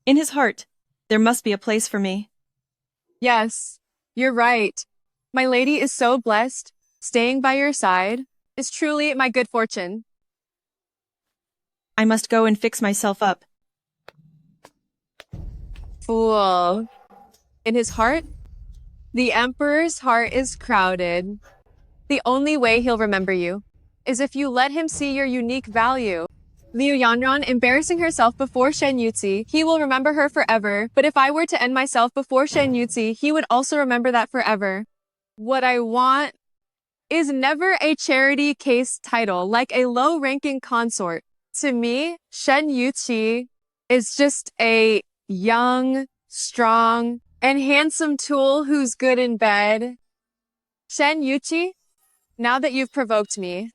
In his heart, there must be a place for me. Yes, you're right. My lady is so blessed. Staying by your side is truly my good fortune. I must go and fix myself up. Fool. In his heart? The Emperor's heart is crowded. The only way he'll remember you is if you let him see your unique value. Liu Yanran embarrassing herself before Shen Yuzi, he will remember her forever. But if I were to end myself before Shen Yuzi, he would also remember that forever. What I want is never a charity case title like a low-ranking consort. To me, Shen Yuqi is just a young, strong, and handsome tool who's good in bed. Shen Yuqi, now that you've provoked me,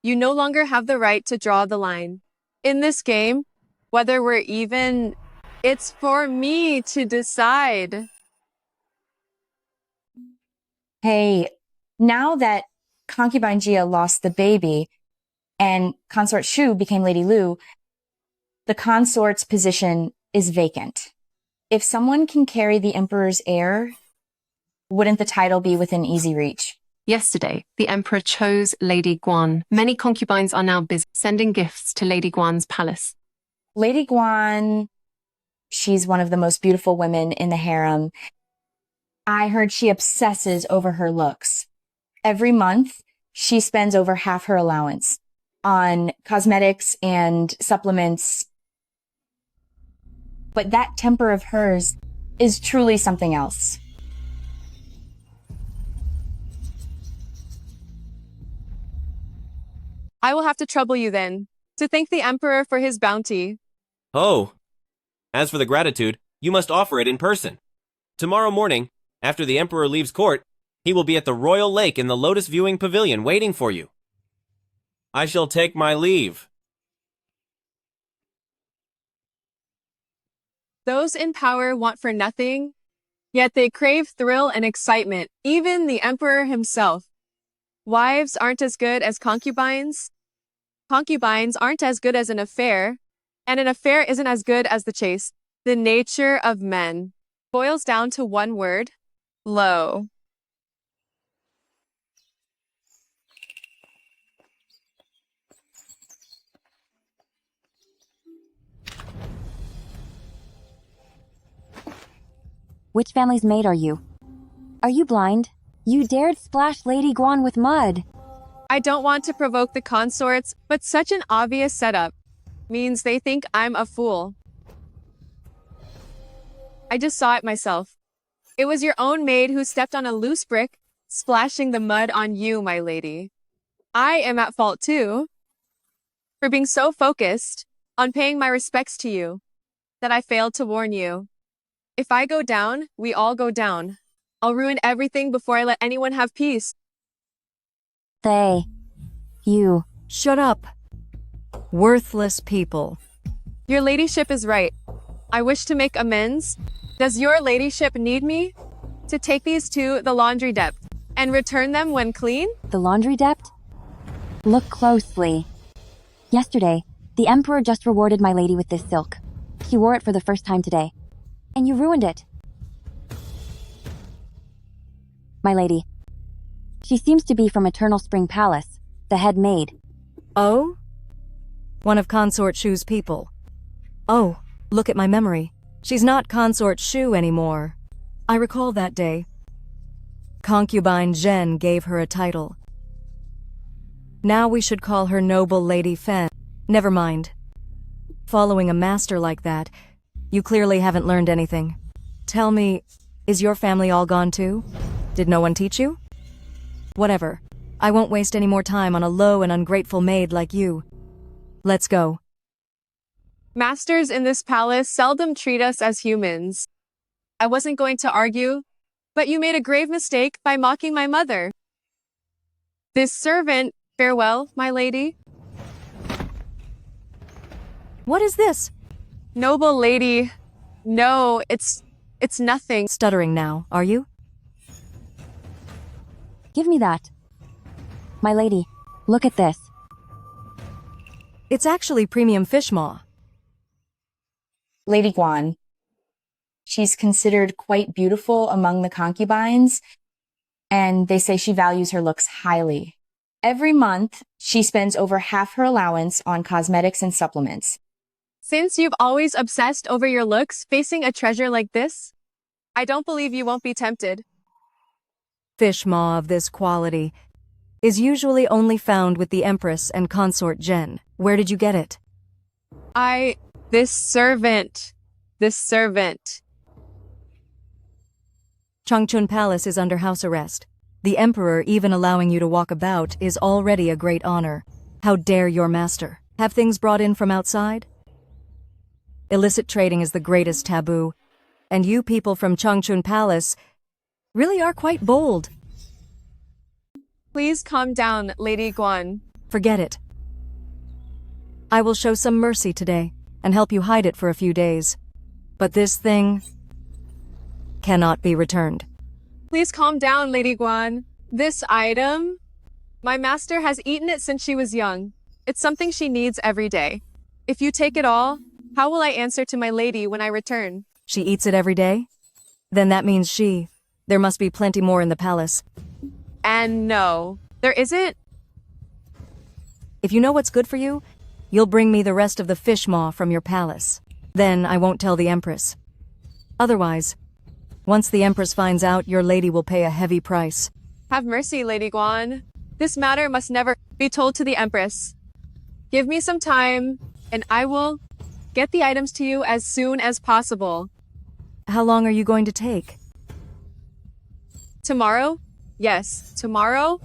you no longer have the right to draw the line. In this game, whether we're even, it's for me to decide. Hey, now that concubine Jia lost the baby and consort Shu became Lady Lu, the consort's position is vacant. If someone can carry the Emperor's heir, wouldn't the title be within easy reach? Yesterday, the Emperor chose Lady Guan. Many concubines are now busy sending gifts to Lady Guan's palace. Lady Guan, she's one of the most beautiful women in the harem. I heard she obsesses over her looks. Every month, she spends over half her allowance on cosmetics and supplements. But that temper of hers is truly something else. I will have to trouble you then, to thank the Emperor for his bounty. Oh. As for the gratitude, you must offer it in person. Tomorrow morning, after the Emperor leaves court, he will be at the Royal Lake in the Lotus Viewing Pavilion waiting for you. I shall take my leave. Those in power want for nothing, yet they crave thrill and excitement, even the Emperor himself. Wives aren't as good as concubines. Concubines aren't as good as an affair. And an affair isn't as good as the chase. The nature of men boils down to one word: low. Which family's maid are you? Are you blind? You dared splash Lady Guan with mud. I don't want to provoke the consorts, but such an obvious setup means they think I'm a fool. I just saw it myself. It was your own maid who stepped on a loose brick, splashing the mud on you, my lady. I am at fault too, for being so focused on paying my respects to you that I failed to warn you. If I go down, we all go down. I'll ruin everything before I let anyone have peace. You. Shut up. Worthless people. Your ladyship is right. I wish to make amends. Does your ladyship need me to take these to the laundry depth and return them when clean? The laundry depth? Look closely. Yesterday, the Emperor just rewarded my lady with this silk. She wore it for the first time today. And you ruined it. My lady. She seems to be from Eternal Spring Palace, the head maid. Oh? One of Consort Shu's people. Oh, look at my memory. She's not Consort Shu anymore. I recall that day. Concubine Zhen gave her a title. Now we should call her Noble Lady Fen. Never mind. Following a master like that, you clearly haven't learned anything. Tell me, is your family all gone too? Did no one teach you? Whatever. I won't waste any more time on a low and ungrateful maid like you. Let's go. Masters in this palace seldom treat us as humans. I wasn't going to argue, but you made a grave mistake by mocking my mother. This servant, farewell, my lady. What is this? Noble lady. No, it's nothing. Stuttering now, are you? Give me that. My lady, look at this. It's actually premium fish maw. Lady Guan. She's considered quite beautiful among the concubines, and they say she values her looks highly. Every month, she spends over half her allowance on cosmetics and supplements. Since you've always obsessed over your looks, facing a treasure like this, I don't believe you won't be tempted. Fish maw of this quality is usually only found with the Empress and Consort Zhen. Where did you get it? This servant. Changchun Palace is under house arrest. The Emperor even allowing you to walk about is already a great honor. How dare your master have things brought in from outside? Illicit trading is the greatest taboo, and you people from Changchun Palace really are quite bold. Please calm down, Lady Guan. Forget it. I will show some mercy today and help you hide it for a few days. But this thing cannot be returned. Please calm down, Lady Guan. This item, my master has eaten it since she was young. It's something she needs every day. If you take it all, how will I answer to my lady when I return? She eats it every day? Then that means there must be plenty more in the palace. And no, there isn't. If you know what's good for you, you'll bring me the rest of the fish maw from your palace. Then I won't tell the Empress. Otherwise, once the Empress finds out, your lady will pay a heavy price. Have mercy, Lady Guan. This matter must never be told to the Empress. Give me some time, and I will get the items to you as soon as possible. How long are you going to take? Tomorrow? Yes, tomorrow.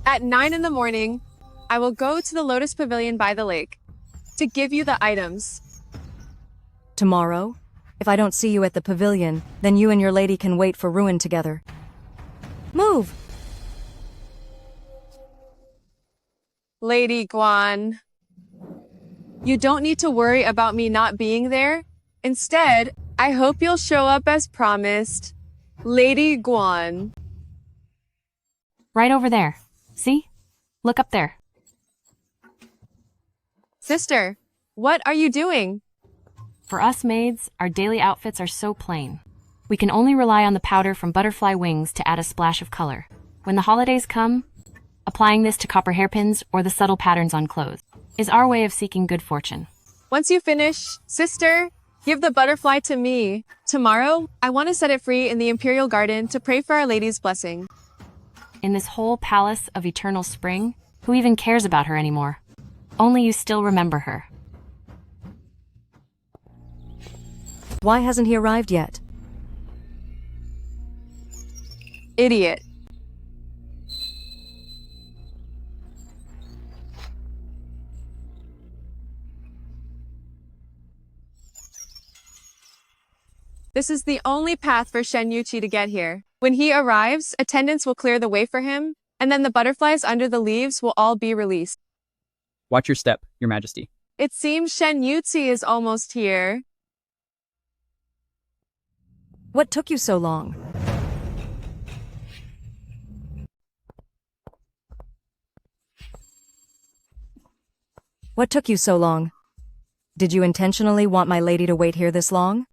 At 9 in the morning, I will go to the Lotus Pavilion by the lake to give you the items. Tomorrow? If I don't see you at the pavilion, then you and your lady can wait for ruin together. Move! Lady Guan. You don't need to worry about me not being there. Instead, I hope you'll show up as promised. Lady Guan. Right over there. See? Look up there. Sister, What are you doing? For us maids, our daily outfits are so plain. We can only rely on the powder from butterfly wings to add a splash of color. When the holidays come, applying this to copper hairpins or the subtle patterns on clothes is our way of seeking good fortune. Once you finish, sister, give the butterfly to me. Tomorrow, I want to set it free in the Imperial Garden to pray for Our Lady's blessing. In this whole palace of eternal spring, who even cares about her anymore? Only you still remember her. Why hasn't he arrived yet? Idiot. This is the only path for Shen Yuqi to get here. When he arrives, attendants will clear the way for him, and then the butterflies under the leaves will all be released. Watch your step, Your Majesty. It seems Shen Yuqi is almost here. What took you so long? What took you so long? Did you intentionally want my lady to wait here this long?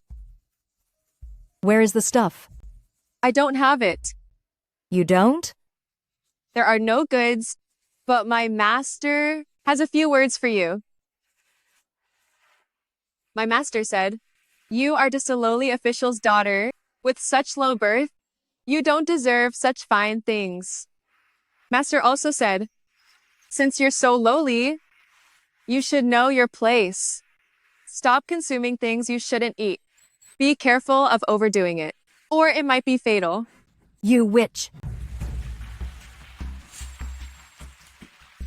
Where is the stuff? I don't have it. You don't? There are no goods, but my master has a few words for you. My master said, "You are just a lowly official's daughter, with such low birth. You don't deserve such fine things." Master also said, "Since you're so lowly, you should know your place. Stop consuming things you shouldn't eat. Be careful of overdoing it, or it might be fatal." You witch!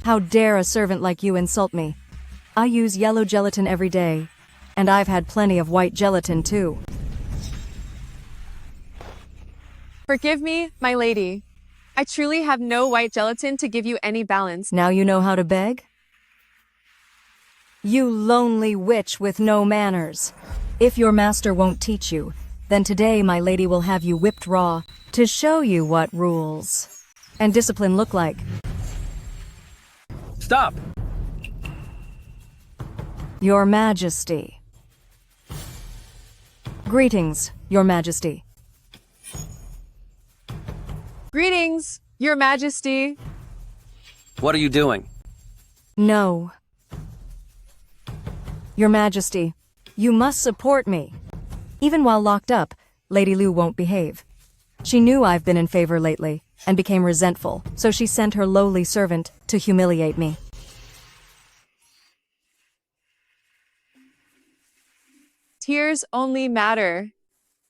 How dare a servant like you insult me? I use yellow gelatin every day, and I've had plenty of white gelatin too. Forgive me, my lady. I truly have no white gelatin to give you any balance. Now you know how to beg? You lonely witch with no manners. If your master won't teach you, then today my lady will have you whipped raw to show you what rules and discipline look like. Stop! Your Majesty. Greetings, Your Majesty. Greetings, Your Majesty. What are you doing? No. Your Majesty, you must support me. Even while locked up, Lady Lu won't behave. She knew I've been in favor lately and became resentful, so she sent her lowly servant to humiliate me. Tears only matter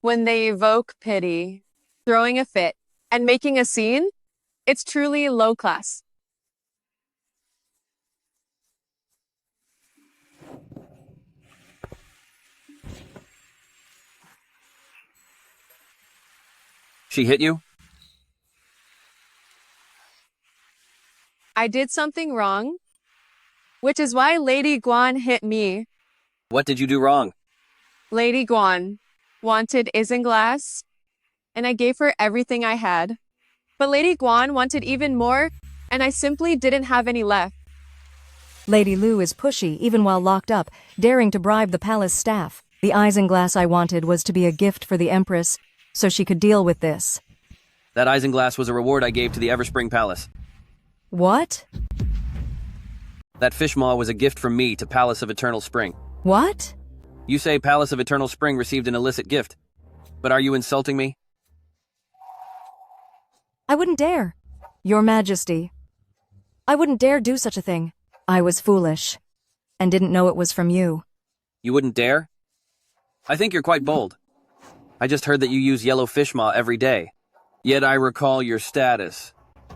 when they evoke pity. Throwing a fit and making a scene, it's truly low class. She hit you? I did something wrong, which is why Lady Guan hit me. What did you do wrong? Lady Guan wanted isinglass, and I gave her everything I had. But Lady Guan wanted even more, and I simply didn't have any left. Lady Lu is pushy even while locked up, daring to bribe the palace staff. The isinglass I wanted was to be a gift for the Empress, so she could deal with this. That isinglass was a reward I gave to the Everspring Palace. What? That fish maw was a gift from me to Palace of Eternal Spring. What? You say Palace of Eternal Spring received an illicit gift. But are you insulting me? I wouldn't dare. Your Majesty. I wouldn't dare do such a thing. I was foolish, and didn't know it was from you. You wouldn't dare? I think you're quite bold. I just heard that you use yellow fish maw every day. Yet I recall your status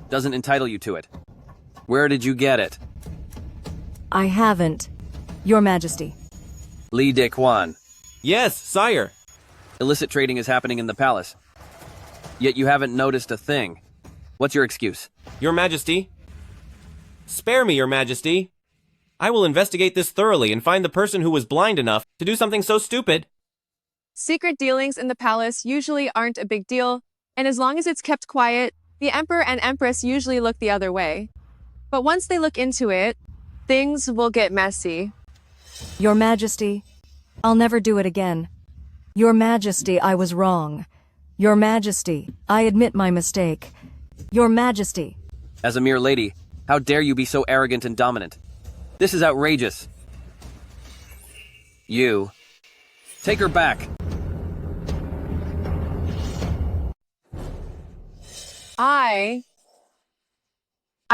doesn't entitle you to it. Where did you get it? I haven't. Your Majesty. Li Dequan. Yes, sire. Illicit trading is happening in the palace. Yet you haven't noticed a thing. What's your excuse? Your Majesty. Spare me, Your Majesty. I will investigate this thoroughly and find the person who was blind enough to do something so stupid. Secret dealings in the palace usually aren't a big deal, and as long as it's kept quiet, the Emperor and Empress usually look the other way. But once they look into it, things will get messy. Your Majesty, I'll never do it again. Your Majesty, I was wrong. Your Majesty, I admit my mistake. Your Majesty. As a mere lady, how dare you be so arrogant and dominant? This is outrageous. You. Take her back.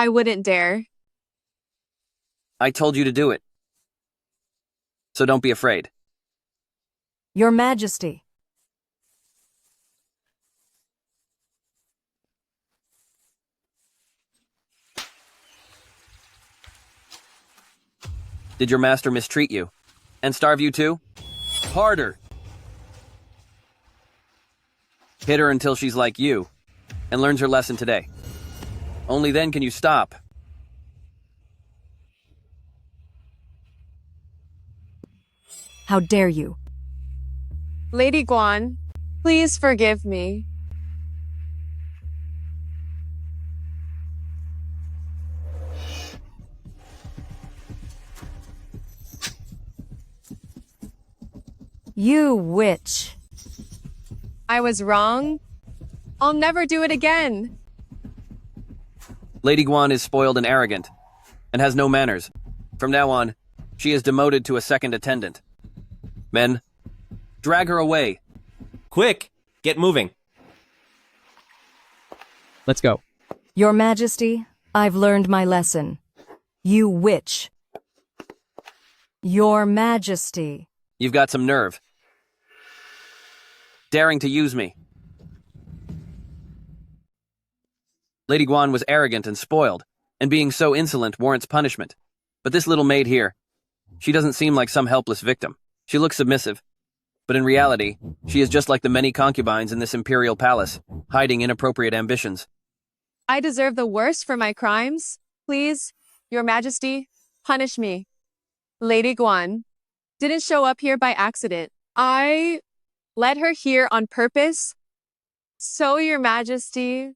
I wouldn't dare. I told you to do it. So don't be afraid. Your Majesty. Did your master mistreat you? And starve you too? Harder! Hit her until she's like you, and learns her lesson today. Only then can you stop. How dare you? Lady Guan, please forgive me. You witch. I was wrong. I'll never do it again. Lady Guan is spoiled and arrogant, and has no manners. From now on, she is demoted to a second attendant. Men, drag her away. Quick, get moving. Let's go. Your Majesty, I've learned my lesson. You witch. Your Majesty. You've got some nerve. Daring to use me. Lady Guan was arrogant and spoiled, and being so insolent warrants punishment. But this little maid here, she doesn't seem like some helpless victim. She looks submissive, but in reality, she is just like the many concubines in this imperial palace, hiding inappropriate ambitions. I deserve the worst for my crimes. Please, Your Majesty, punish me. Lady Guan didn't show up here by accident. I led her here on purpose, so Your Majesty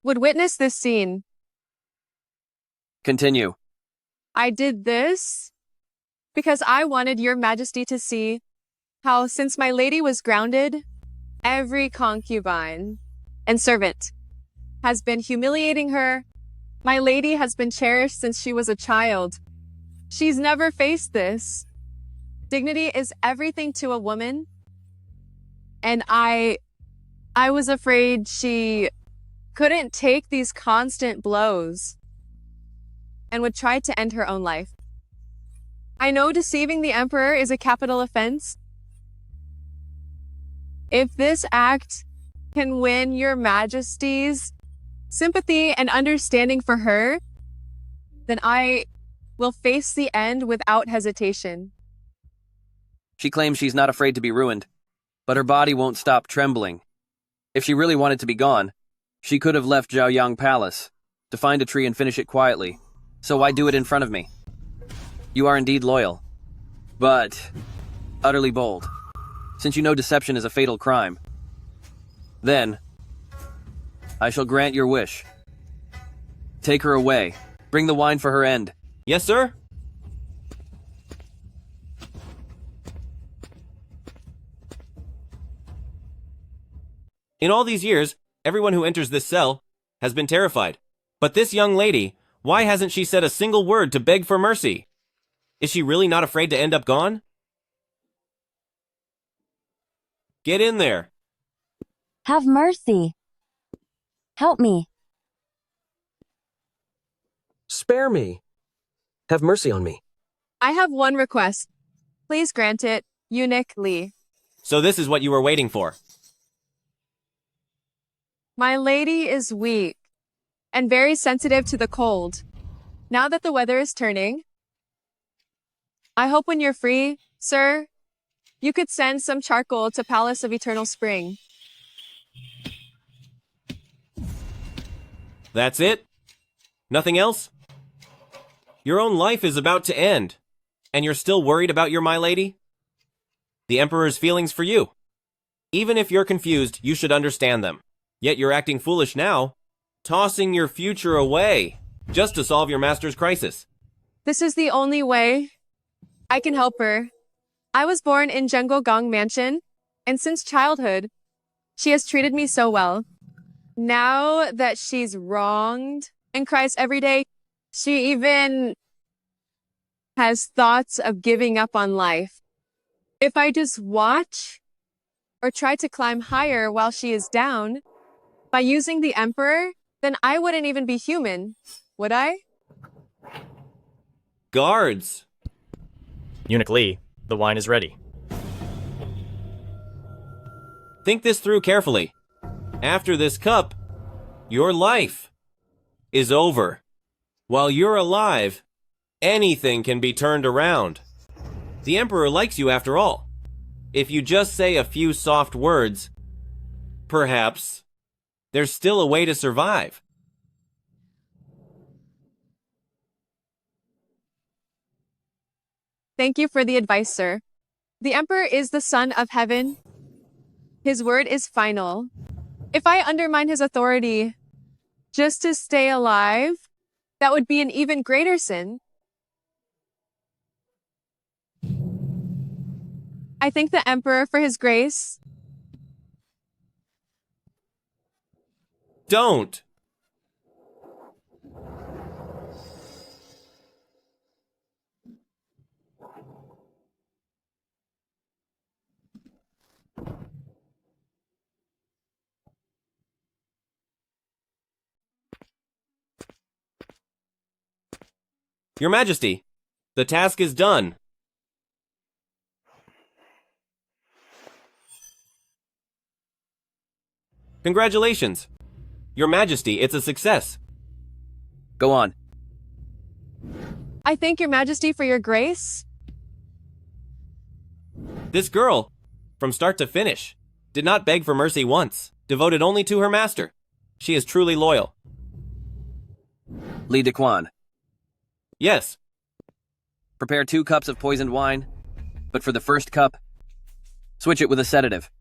would witness this scene. Continue. I did this because I wanted Your Majesty to see how, since my lady was grounded, every concubine and servant has been humiliating her. My lady has been cherished since she was a child. She's never faced this. Dignity is everything to a woman. And I was afraid she couldn't take these constant blows and would try to end her own life. I know deceiving the emperor is a capital offense. If this act can win Your Majesty's sympathy and understanding for her, then I will face the end without hesitation. She claims she's not afraid to be ruined, but her body won't stop trembling. If she really wanted to be gone, she could have left Zhaoyang Palace to find a tree and finish it quietly. So why do it in front of me? You are indeed loyal, but utterly bold, since you know deception is a fatal crime. Then, I shall grant your wish. Take her away. Bring the wine for her end. Yes, sir? In all these years, everyone who enters this cell has been terrified. But this young lady, why hasn't she said a single word to beg for mercy? Is she really not afraid to end up gone? Get in there. Have mercy. Help me. Spare me. Have mercy on me. I have one request. Please grant it, Eunuch Li. So this is what you were waiting for. My lady is weak and very sensitive to the cold. Now that the weather is turning, I hope when you're free, sir, you could send some charcoal to Palace of Eternal Spring. That's it? Nothing else? Your own life is about to end, and you're still worried about your my lady? The Emperor's feelings for you. Even if you're confused, you should understand them. Yet you're acting foolish now, tossing your future away, just to solve your master's crisis. This is the only way I can help her. I was born in Gong Mansion, and since childhood, she has treated me so well. Now that she's wronged and cries every day, she even has thoughts of giving up on life. If I just watch or try to climb higher while she is down, by using the Emperor, then I wouldn't even be human, would I? Guards! Eunuch Lee, the wine is ready. Think this through carefully. After this cup, your life is over. While you're alive, anything can be turned around. The Emperor likes you after all. If you just say a few soft words, perhaps there's still a way to survive. Thank you for the advice, sir. The Emperor is the son of heaven. His word is final. If I undermine his authority just to stay alive, that would be an even greater sin. I thank the Emperor for his grace. Don't! Your Majesty, the task is done. Congratulations. Your Majesty, it's a success. Go on. I thank your Majesty for your grace. This girl, from start to finish, did not beg for mercy once, devoted only to her master. She is truly loyal. Lee Daquan. Yes. Prepare 2 cups of poisoned wine, but for the first cup, switch it with a sedative.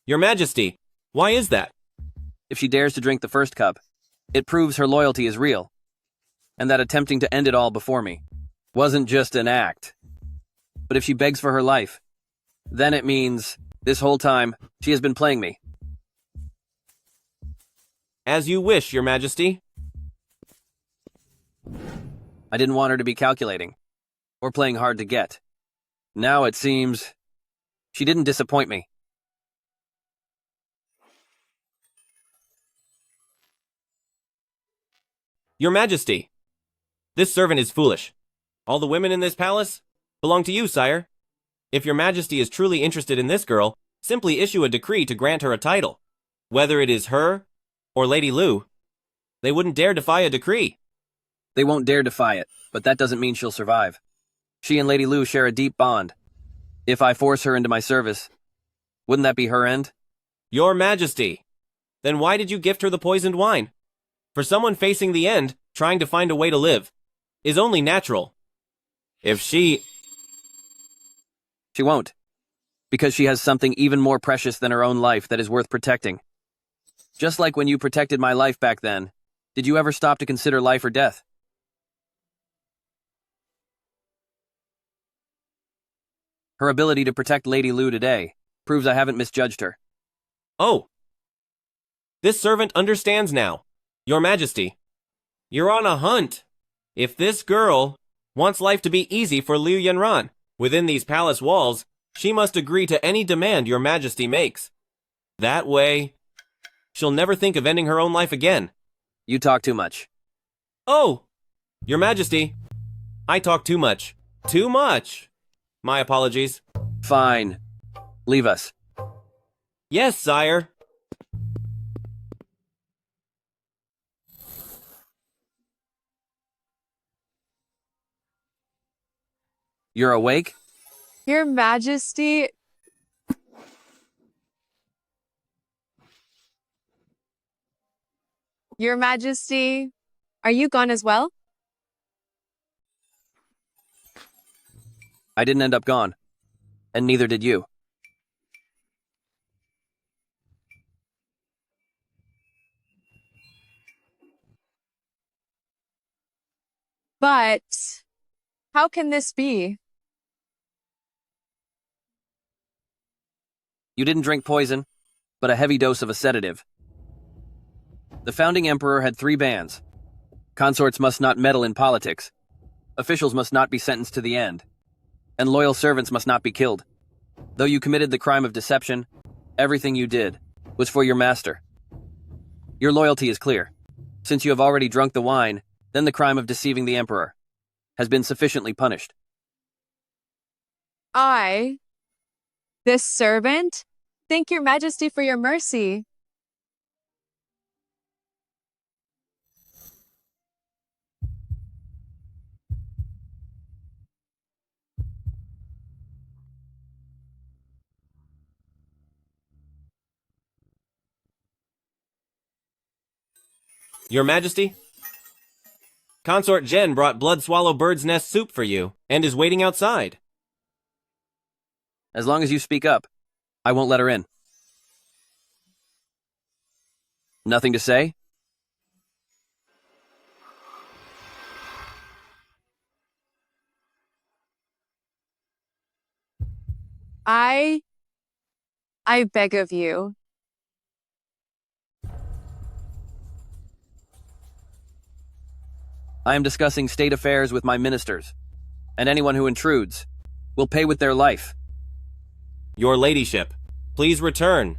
Your Majesty, why is that? If she dares to drink the first cup, it proves her loyalty is real, and that attempting to end it all before me wasn't just an act. But if she begs for her life, then it means, this whole time, she has been playing me. As you wish, Your Majesty. I didn't want her to be calculating, or playing hard to get. Now it seems she didn't disappoint me. Your Majesty, this servant is foolish. All the women in this palace belong to you, sire. If Your Majesty is truly interested in this girl, simply issue a decree to grant her a title. Whether it is her or Lady Lu, they wouldn't dare defy a decree. They won't dare defy it, but that doesn't mean she'll survive. She and Lady Lu share a deep bond. If I force her into my service, wouldn't that be her end? Your Majesty, then why did you gift her the poisoned wine? For someone facing the end, trying to find a way to live, is only natural. If she won't, because she has something even more precious than her own life that is worth protecting. Just like when you protected my life back then, did you ever stop to consider life or death? Her ability to protect Lady Lu today proves I haven't misjudged her. Oh. This servant understands now. Your Majesty, you're on a hunt. If this girl wants life to be easy for Liu Yanran within these palace walls, she must agree to any demand Your Majesty makes. That way, she'll never think of ending her own life again. You talk too much. Oh, Your Majesty, I talk too much. Too much. My apologies. Fine. Leave us. Yes, sire. You're awake? Your Majesty... Your Majesty, are you gone as well? I didn't end up gone, and neither did you. But How can this be? You didn't drink poison, but a heavy dose of a sedative. The founding emperor had 3 bans. Consorts must not meddle in politics. Officials must not be sentenced to the end. And loyal servants must not be killed. Though you committed the crime of deception, everything you did was for your master. Your loyalty is clear. Since you have already drunk the wine, then the crime of deceiving the emperor has been sufficiently punished. I, this servant, thank your majesty for your mercy. Your Majesty? Consort Jen brought blood swallow bird's nest soup for you, and is waiting outside. As long as you speak up, I won't let her in. Nothing to say? I beg of you. I am discussing state affairs with my ministers, and anyone who intrudes will pay with their life. Your ladyship, please return.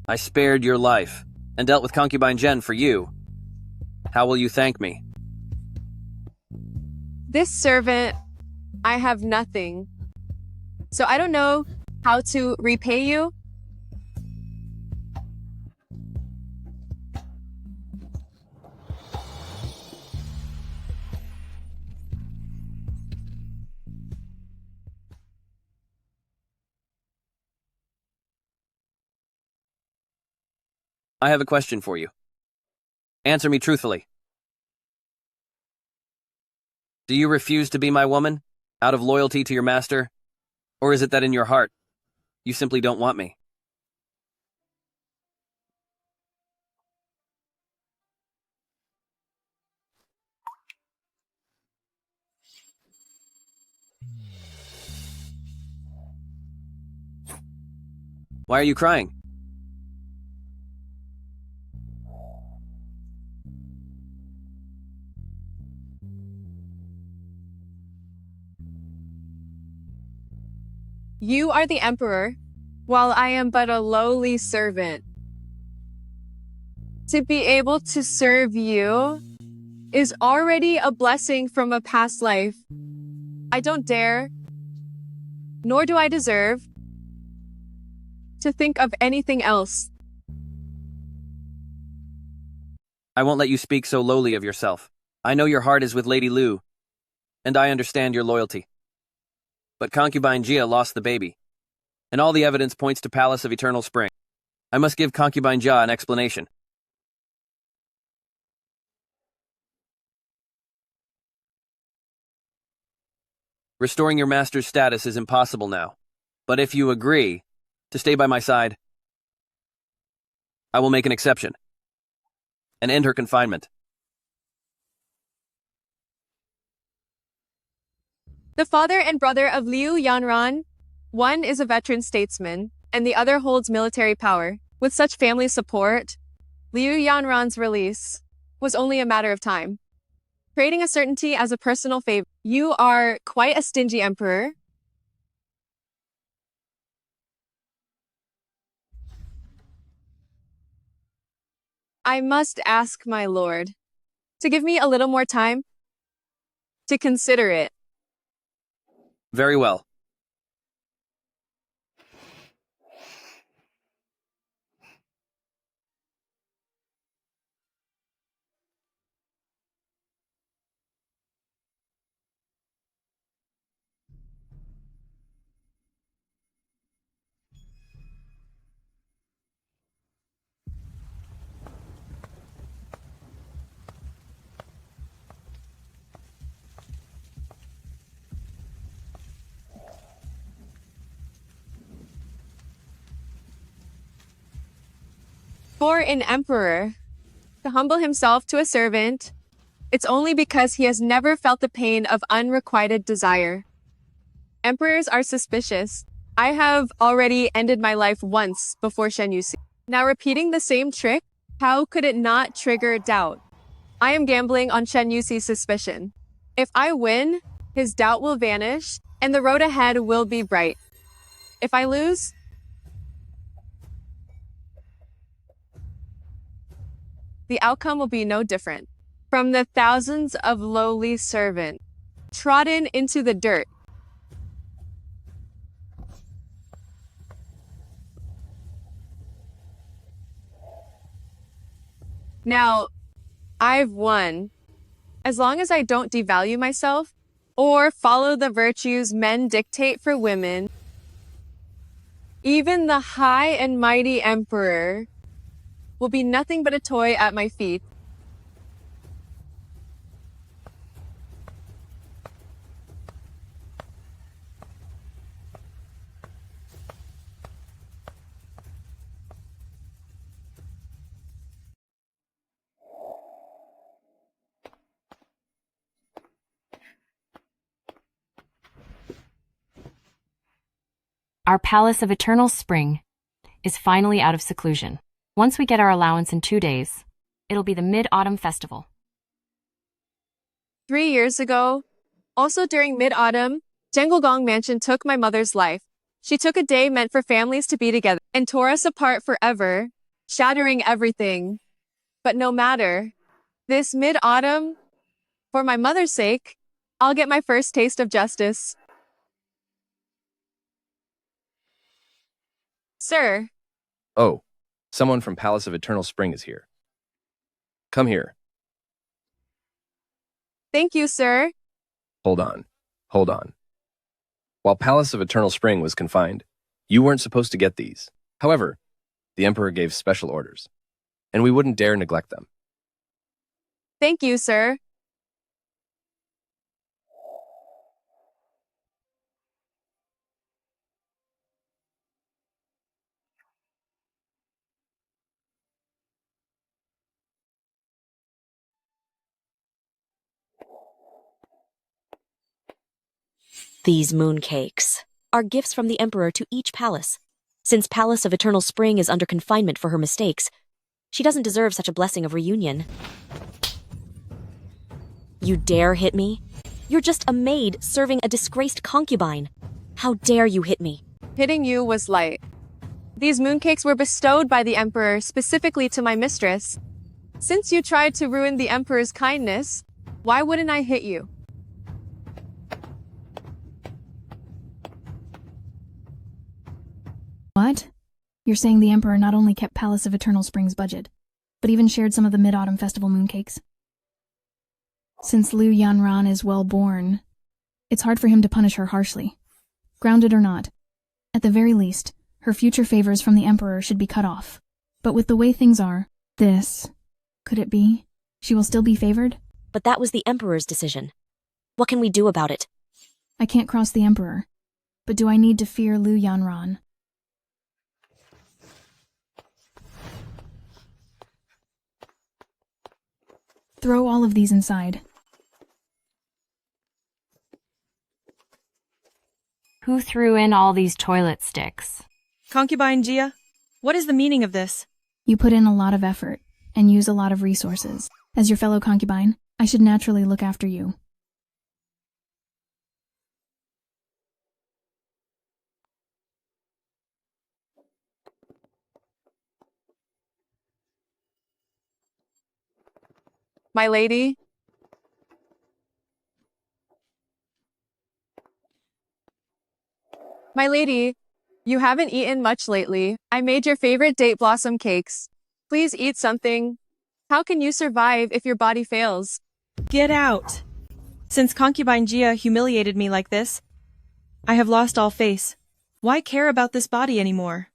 I spared your life, and dealt with concubine Jen for you. How will you thank me? This servant, I have nothing. So I don't know how to repay you. I have a question for you. Answer me truthfully. Do you refuse to be my woman, out of loyalty to your master? Or is it that in your heart, you simply don't want me? Why are you crying? You are the emperor, while I am but a lowly servant. To be able to serve you is already a blessing from a past life. I don't dare, nor do I deserve, to think of anything else. I won't let you speak so lowly of yourself. I know your heart is with Lady Lu, and I understand your loyalty. But concubine Jia lost the baby, and all the evidence points to Palace of Eternal Spring. I must give concubine Jia an explanation. Restoring your master's status is impossible now, but if you agree to stay by my side, I will make an exception and end her confinement. The father and brother of Liu Yanran, one is a veteran statesman, and the other holds military power. With such family support, Liu Yanran's release was only a matter of time. Creating a certainty as a personal favor. You are quite a stingy emperor. I must ask my lord to give me a little more time to consider it. Very well. For an emperor to humble himself to a servant, it's only because he has never felt the pain of unrequited desire. Emperors are suspicious. I have already ended my life once before Shen Yusi. Now repeating the same trick, how could it not trigger doubt? I am gambling on Shen Yusi's suspicion. If I win, his doubt will vanish, and the road ahead will be bright. If I lose, the outcome will be no different. From the thousands of lowly servants trodden into the dirt, now, I've won. As long as I don't devalue myself or follow the virtues men dictate for women, even the high and mighty emperor will be nothing but a toy at my feet. Our Palace of Eternal Spring is finally out of seclusion. Once we get our allowance in 2 days, it'll be the Mid-Autumn Festival. 3 years ago, also during mid-autumn, Jenggulgong Mansion took my mother's life. She took a day meant for families to be together and tore us apart forever, shattering everything. But no matter, this mid-autumn, for my mother's sake, I'll get my first taste of justice. Sir. Oh, someone from Palace of Eternal Spring is here. Come here. Thank you, sir. Hold on. Hold on. While Palace of Eternal Spring was confined, you weren't supposed to get these. However, the Emperor gave special orders, and we wouldn't dare neglect them. Thank you, sir. These mooncakes are gifts from the Emperor to each palace. Since Palace of Eternal Spring is under confinement for her mistakes, she doesn't deserve such a blessing of reunion. You dare hit me? You're just a maid serving a disgraced concubine. How dare you hit me? Hitting you was light. These mooncakes were bestowed by the Emperor specifically to my mistress. Since you tried to ruin the Emperor's kindness, why wouldn't I hit you? What? You're saying the Emperor not only kept Palace of Eternal Spring's budget, but even shared some of the Mid-Autumn Festival mooncakes? Since Lu Yanran is well born, it's hard for him to punish her harshly. Grounded or not, at the very least, her future favors from the Emperor should be cut off. But with the way things are, could it be? She will still be favored? But that was the Emperor's decision. What can we do about it? I can't cross the Emperor, but do I need to fear Lu Yanran? Throw all of these inside. Who threw in all these toilet sticks? Concubine Jia, what is the meaning of this? You put in a lot of effort and use a lot of resources. As your fellow concubine, I should naturally look after you. My lady? My lady, you haven't eaten much lately. I made your favorite date blossom cakes. Please eat something. How can you survive if your body fails? Get out! Since Concubine Jia humiliated me like this, I have lost all face. Why care about this body anymore?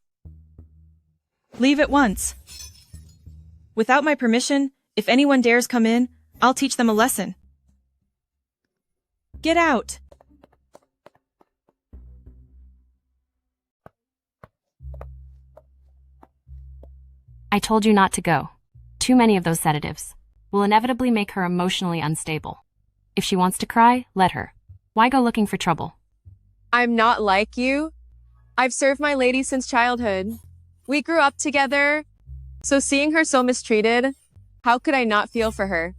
Leave at once. Without my permission, if anyone dares come in, I'll teach them a lesson. Get out! I told you not to go. Too many of those sedatives will inevitably make her emotionally unstable. If she wants to cry, let her. Why go looking for trouble? I'm not like you. I've served my lady since childhood. We grew up together, so seeing her so mistreated, how could I not feel for her?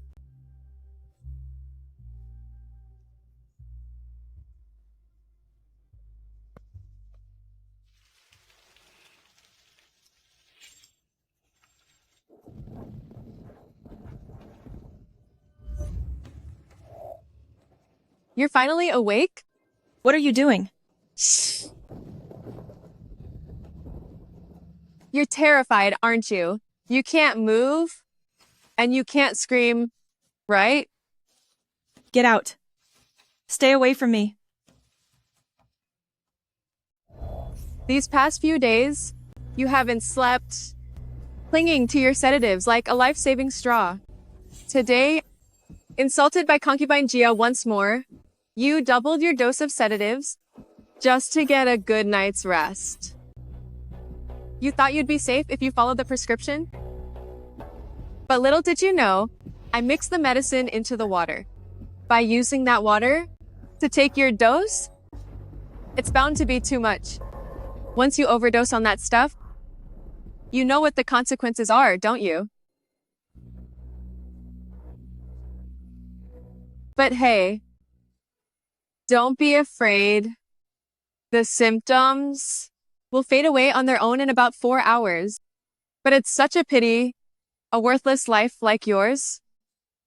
You're finally awake? What are you doing? You're terrified, aren't you? You can't move, and you can't scream, right? Get out. Stay away from me. These past few days, you haven't slept, clinging to your sedatives like a life-saving straw. Today, insulted by concubine Gia once more, you doubled your dose of sedatives just to get a good night's rest. You thought you'd be safe if you followed the prescription? But little did you know, I mixed the medicine into the water. By using that water to take your dose, it's bound to be too much. Once you overdose on that stuff, you know what the consequences are, don't you? But hey, don't be afraid. The symptoms will fade away on their own in about 4 hours. But it's such a pity. A worthless life like yours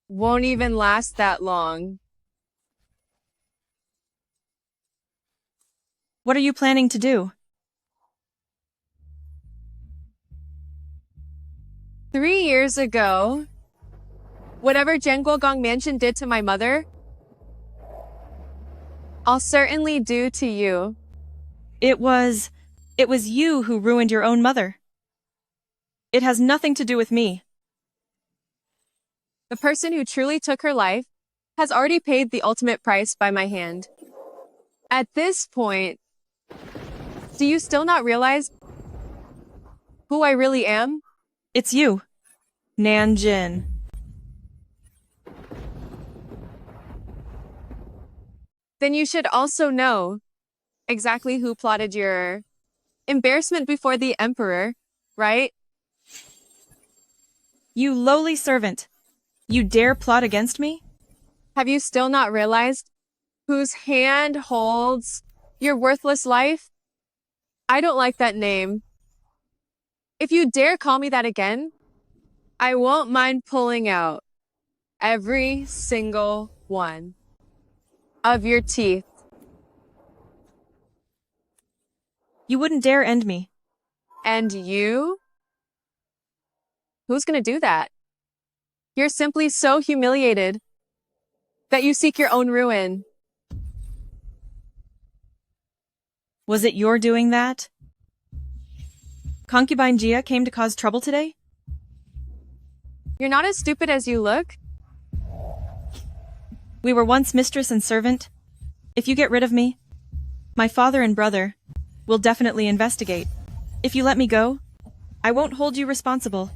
won't even last that long. What are you planning to do? 3 years ago, whatever Zhenguogong Mansion did to my mother, I'll certainly do to you. It was you who ruined your own mother. It has nothing to do with me. The person who truly took her life has already paid the ultimate price by my hand. At this point, do you still not realize who I really am? It's you, Nanjin. Then you should also know exactly who plotted your embarrassment before the emperor, right? You lowly servant. You dare plot against me? Have you still not realized whose hand holds your worthless life? I don't like that name. If you dare call me that again, I won't mind pulling out every single one of your teeth. You wouldn't dare end me. And you? Who's gonna do that? You're simply so humiliated that you seek your own ruin. Was it your doing that? Concubine Gia came to cause trouble today? You're not as stupid as you look. We were once mistress and servant. If you get rid of me, my father and brother will definitely investigate. If you let me go, I won't hold you responsible.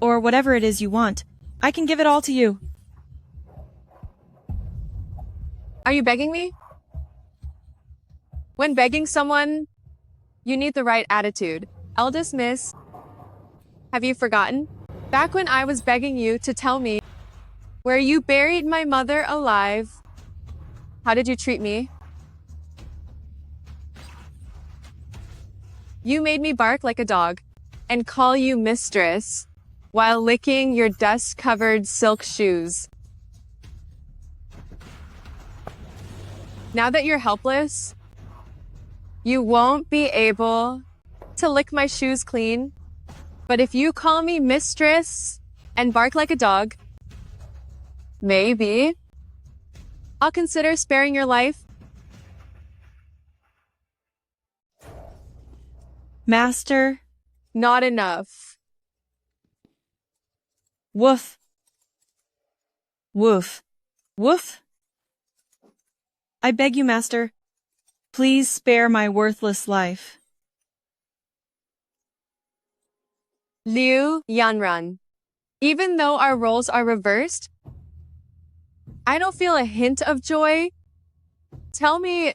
Or whatever it is you want, I can give it all to you. Are you begging me? When begging someone, you need the right attitude. Eldest miss, have you forgotten? Back when I was begging you to tell me where you buried my mother alive, how did you treat me? You made me bark like a dog and call you mistress while licking your dust-covered silk shoes. Now that you're helpless, you won't be able to lick my shoes clean. But if you call me mistress and bark like a dog, maybe I'll consider sparing your life. Master? Not enough. Woof. Woof. Woof. I beg you, Master, please spare my worthless life. Liu Yanran. Even though our roles are reversed, I don't feel a hint of joy. Tell me,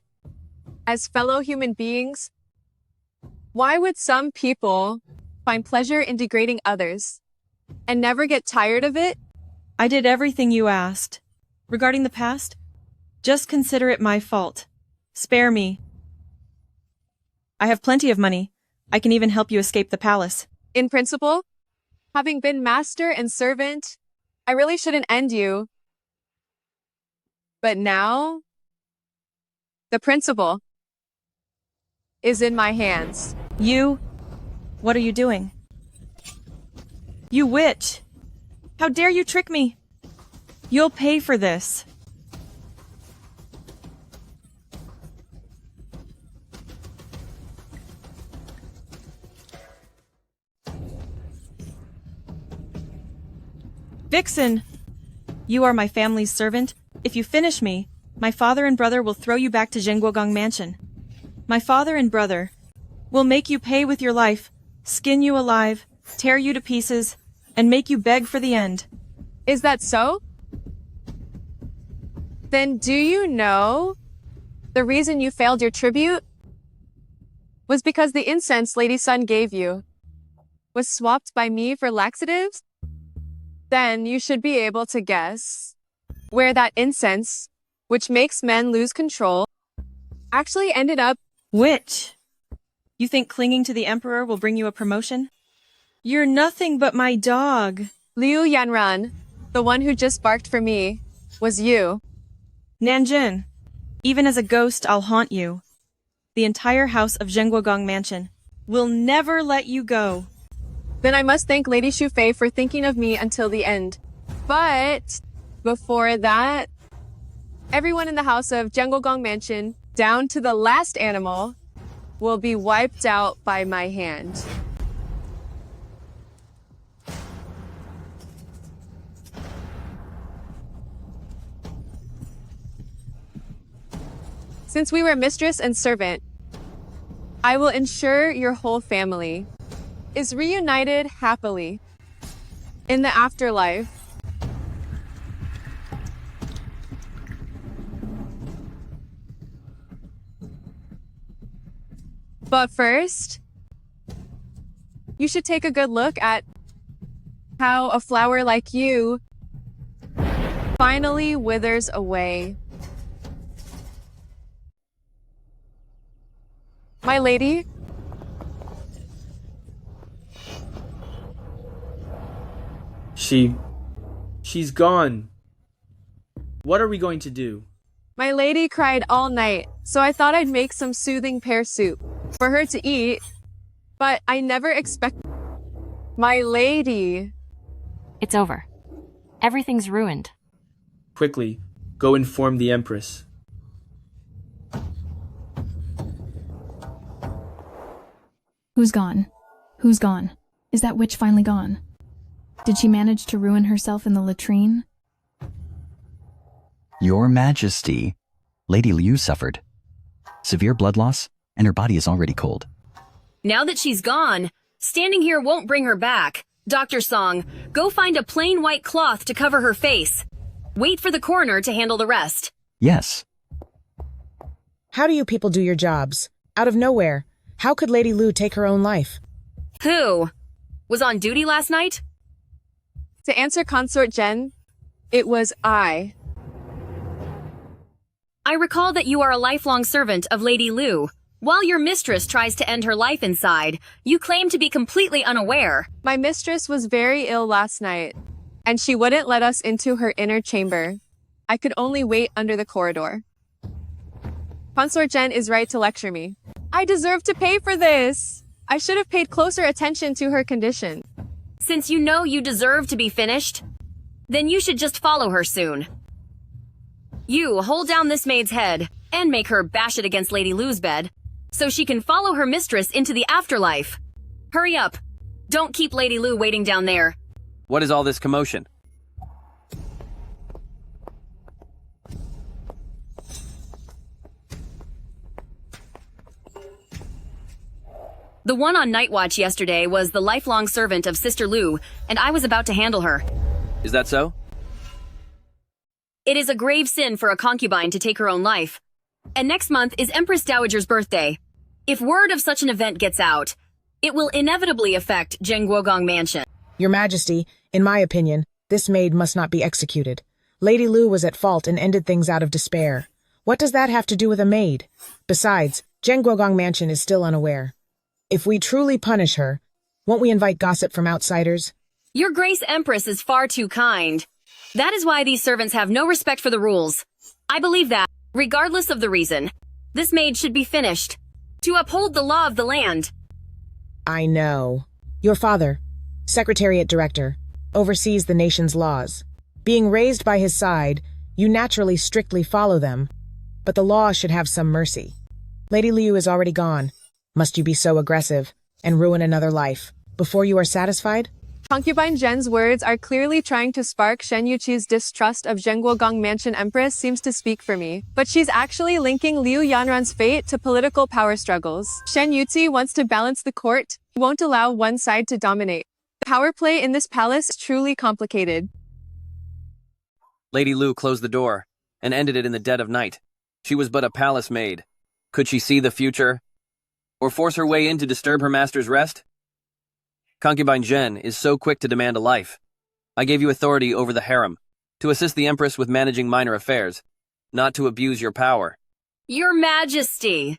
as fellow human beings, why would some people find pleasure in degrading others and never get tired of it? I did everything you asked. Regarding the past, just consider it my fault. Spare me. I have plenty of money. I can even help you escape the palace. In principle, having been master and servant, I really shouldn't end you. But now, the principle is in my hands. You? What are you doing? You witch! How dare you trick me? You'll pay for this. Vixen! You are my family's servant. If you finish me, my father and brother will throw you back to Zhenguogong Mansion. My father and brother will make you pay with your life, skin you alive, tear you to pieces, and make you beg for the end. Is that so? Then do you know the reason you failed your tribute was because the incense Lady Sun gave you was swapped by me for laxatives? Then you should be able to guess where that incense, which makes men lose control, actually ended up. Witch! You think clinging to the Emperor will bring you a promotion? You're nothing but my dog. Liu Yanran, the one who just barked for me, was you. Nanjun, even as a ghost, I'll haunt you. The entire house of Zhenguogong Mansion will never let you go. Then I must thank Lady Shufei for thinking of me until the end. But before that, everyone in the house of Zhenguogong Mansion, down to the last animal, will be wiped out by my hand. Since we were mistress and servant, I will ensure your whole family is reunited happily in the afterlife. But first, you should take a good look at how a flower like you finally withers away. My lady, she's gone. What are we going to do? my lady cried all night, so I thought I'd make some soothing pear soup for her to eat, but I never expected. My lady. It's over. Everything's ruined. Quickly, go inform the Empress. Who's gone? Who's gone? Is that witch finally gone? Did she manage to ruin herself in the latrine? Your Majesty, Lady Liu suffered severe blood loss, and her body is already cold. Now that she's gone, standing here won't bring her back. Dr. Song, go find a plain white cloth to cover her face. Wait for the coroner to handle the rest. Yes. How do you people do your jobs? Out of nowhere. How could Lady Liu take her own life? Who? Was on duty last night? To answer Consort Jen, it was I. I recall that you are a lifelong servant of Lady Liu. While your mistress tries to end her life inside, you claim to be completely unaware. My mistress was very ill last night, and she wouldn't let us into her inner chamber. I could only wait under the corridor. Consort Jen is right to lecture me. I deserve to pay for this. I should have paid closer attention to her condition. Since you know you deserve to be finished, then you should just follow her soon. You hold down this maid's head and make her bash it against Lady Liu's bed so she can follow her mistress into the afterlife. Hurry up. Don't keep Lady Liu waiting down there. What is all this commotion? The one on night watch yesterday was the lifelong servant of Sister Lu, and I was about to handle her. Is that so? It is a grave sin for a concubine to take her own life. And next month is Empress Dowager's birthday. If word of such an event gets out, it will inevitably affect Zhenguogong Mansion. Your Majesty, in my opinion, this maid must not be executed. Lady Lu was at fault and ended things out of despair. What does that have to do with a maid? Besides, Zhenguogong Mansion is still unaware. If we truly punish her, won't we invite gossip from outsiders? Your Grace Empress is far too kind. That is why these servants have no respect for the rules. I believe that, regardless of the reason, this maid should be finished, to uphold the law of the land. I know. Your father, Secretariat Director, oversees the nation's laws. Being raised by his side, you naturally strictly follow them, but the law should have some mercy. Lady Liu is already gone. Must you be so aggressive and ruin another life before you are satisfied? Concubine Zhen's words are clearly trying to spark Shen Yuqi's distrust of Zhenguogong Mansion Empress seems to speak for me. But she's actually linking Liu Yanran's fate to political power struggles. Shen Yuqi wants to balance the court, won't allow one side to dominate. The power play in this palace is truly complicated. Lady Lu closed the door and ended it in the dead of night. She was but a palace maid. Could she see the future? Or force her way in to disturb her master's rest? Concubine Zhen is so quick to demand a life. I gave you authority over the harem, to assist the Empress with managing minor affairs, not to abuse your power. Your Majesty!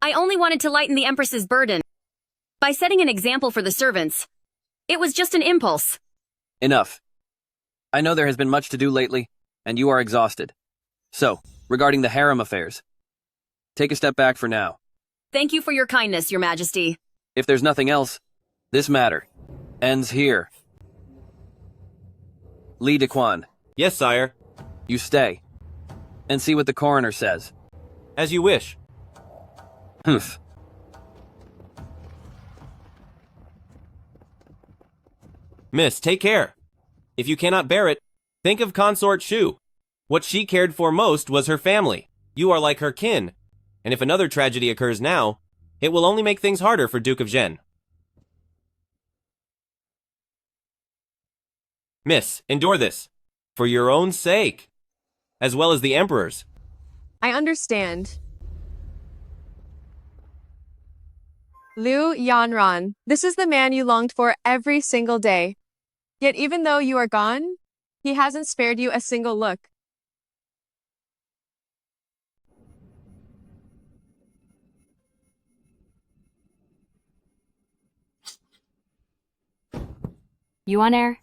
I only wanted to lighten the Empress's burden by setting an example for the servants. It was just an impulse. Enough. I know there has been much to do lately, and you are exhausted. So, regarding the harem affairs, take a step back for now. Thank you for your kindness, Your Majesty. If there's nothing else, this matter ends here. Li Dequan. Yes, sire. You stay and see what the coroner says. As you wish. Humph. Miss, take care. If you cannot bear it, think of Consort Shu. What she cared for most was her family. You are like her kin, and if another tragedy occurs now, it will only make things harder for Duke of Zhen. Miss, endure this, for your own sake, as well as the Emperor's. I understand. Liu Yanran, this is the man you longed for every single day. Yet even though you are gone, he hasn't spared you a single look. Yuan Air,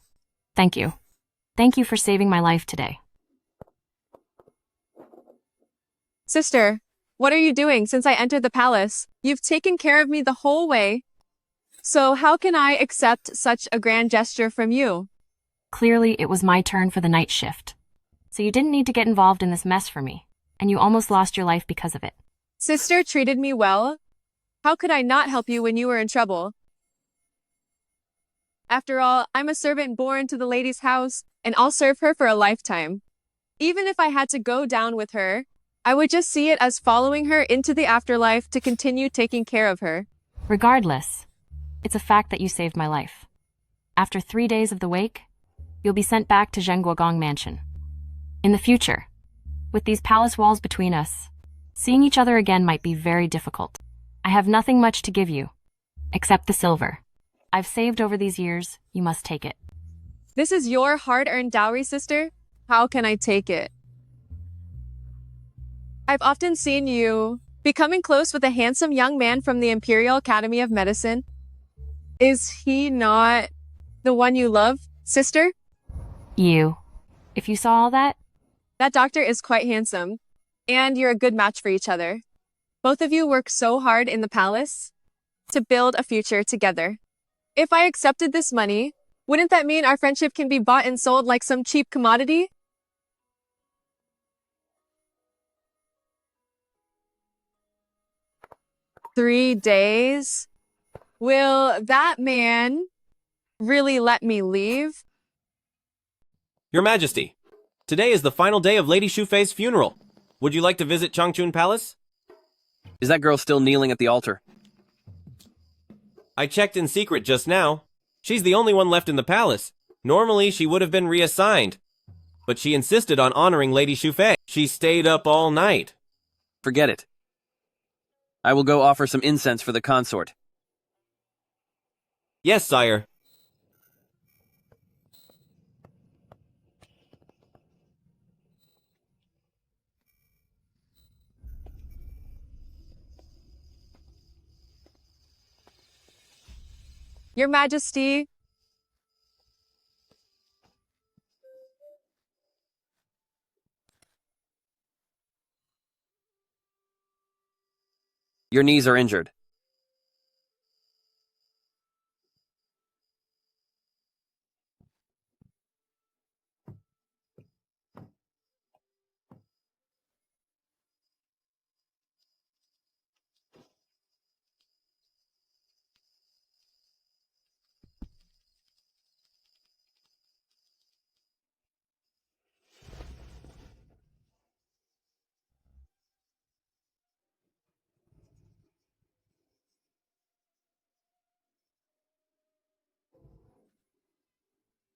thank you. Thank you for saving my life today. Sister, what are you doing since I entered the palace? You've taken care of me the whole way. So how can I accept such a grand gesture from you? Clearly, it was my turn for the night shift. So you didn't need to get involved in this mess for me, and you almost lost your life because of it. Sister treated me well. How could I not help you when you were in trouble? After all, I'm a servant born to the lady's house, and I'll serve her for a lifetime. Even if I had to go down with her, I would just see it as following her into the afterlife to continue taking care of her. Regardless, it's a fact that you saved my life. After 3 days of the wake, you'll be sent back to Zhenguogong Mansion. In the future, with these palace walls between us, seeing each other again might be very difficult. I have nothing much to give you, except the silver. I've saved over these years, you must take it. This is your hard-earned dowry, sister? How can I take it? I've often seen you becoming close with a handsome young man from the Imperial Academy of Medicine. Is he not the one you love, sister? You. If you saw all that? That doctor is quite handsome, and you're a good match for each other. Both of you work so hard in the palace to build a future together. If I accepted this money, wouldn't that mean our friendship can be bought and sold like some cheap commodity? "3 days? Will that man really let me leave?" Your Majesty, today is the final day of Lady Shufei's funeral. Would you like to visit Changchun Palace? Is that girl still kneeling at the altar? I checked in secret just now. She's the only one left in the palace. Normally, she would have been reassigned. But she insisted on honoring Lady Shufei. She stayed up all night. Forget it. I will go offer some incense for the consort. Yes, sire. Your Majesty. Your knees are injured.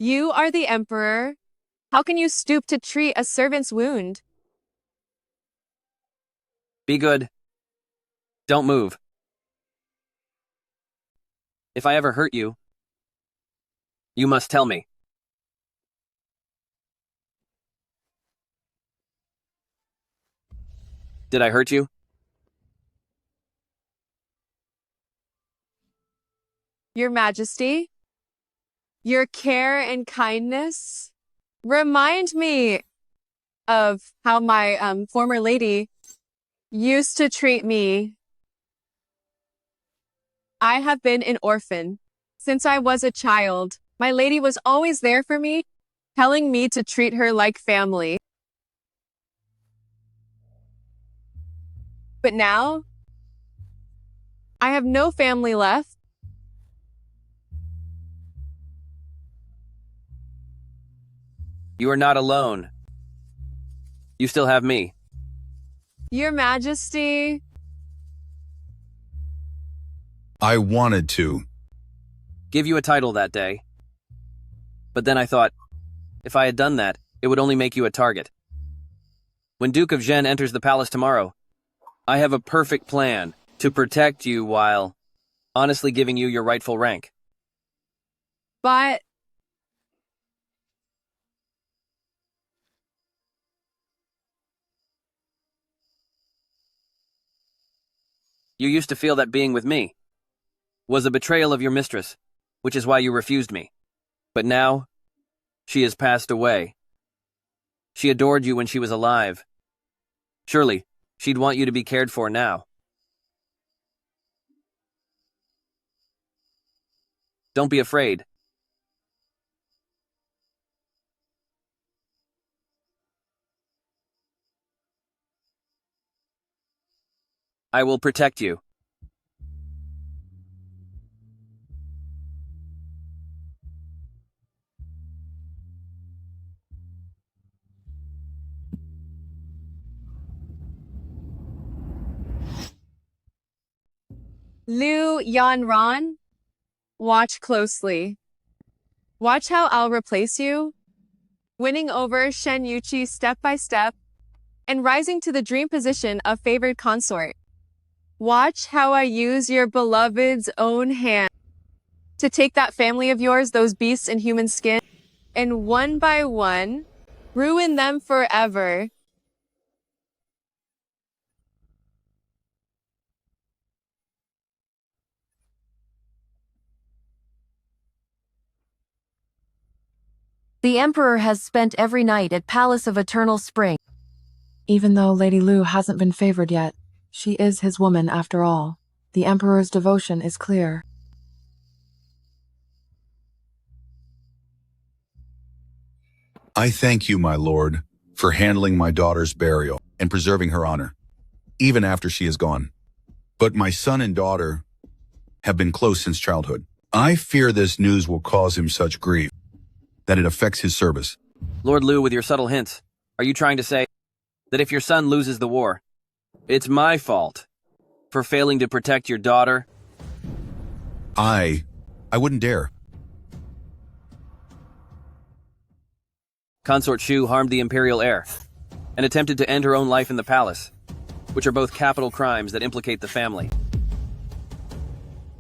You are the Emperor. How can you stoop to treat a servant's wound? Be good. Don't move. If I ever hurt you, you must tell me. Did I hurt you? Your Majesty, your care and kindness remind me of how my former lady used to treat me. I have been an orphan since I was a child. My lady was always there for me, telling me to treat her like family. But now, I have no family left. You are not alone. You still have me. Your Majesty. I wanted to Give you a title that day. But then I thought, if I had done that, it would only make you a target. When Duke of Zhen enters the palace tomorrow, I have a perfect plan to protect you while honestly giving you your rightful rank. But You used to feel that being with me was a betrayal of your mistress, which is why you refused me. But now, she has passed away. She adored you when she was alive. Surely, she'd want you to be cared for now. Don't be afraid. I will protect you. Liu Yanran, watch closely. Watch how I'll replace you, winning over Shen Yuqi step by step, and rising to the dream position of favored consort. Watch how I use your beloved's own hand to take that family of yours, those beasts in human skin, and one by one, ruin them forever. The Emperor has spent every night at Palace of Eternal Spring. Even though Lady Lu hasn't been favored yet, she is his woman after all. The Emperor's devotion is clear. I thank you, my lord, for handling my daughter's burial and preserving her honor, even after she is gone. But my son and daughter have been close since childhood. I fear this news will cause him such grief that it affects his service. Lord Liu, with your subtle hints, are you trying to say that if your son loses the war, it's my fault for failing to protect your daughter? I wouldn't dare. Consort Shu harmed the imperial heir and attempted to end her own life in the palace, which are both capital crimes that implicate the family.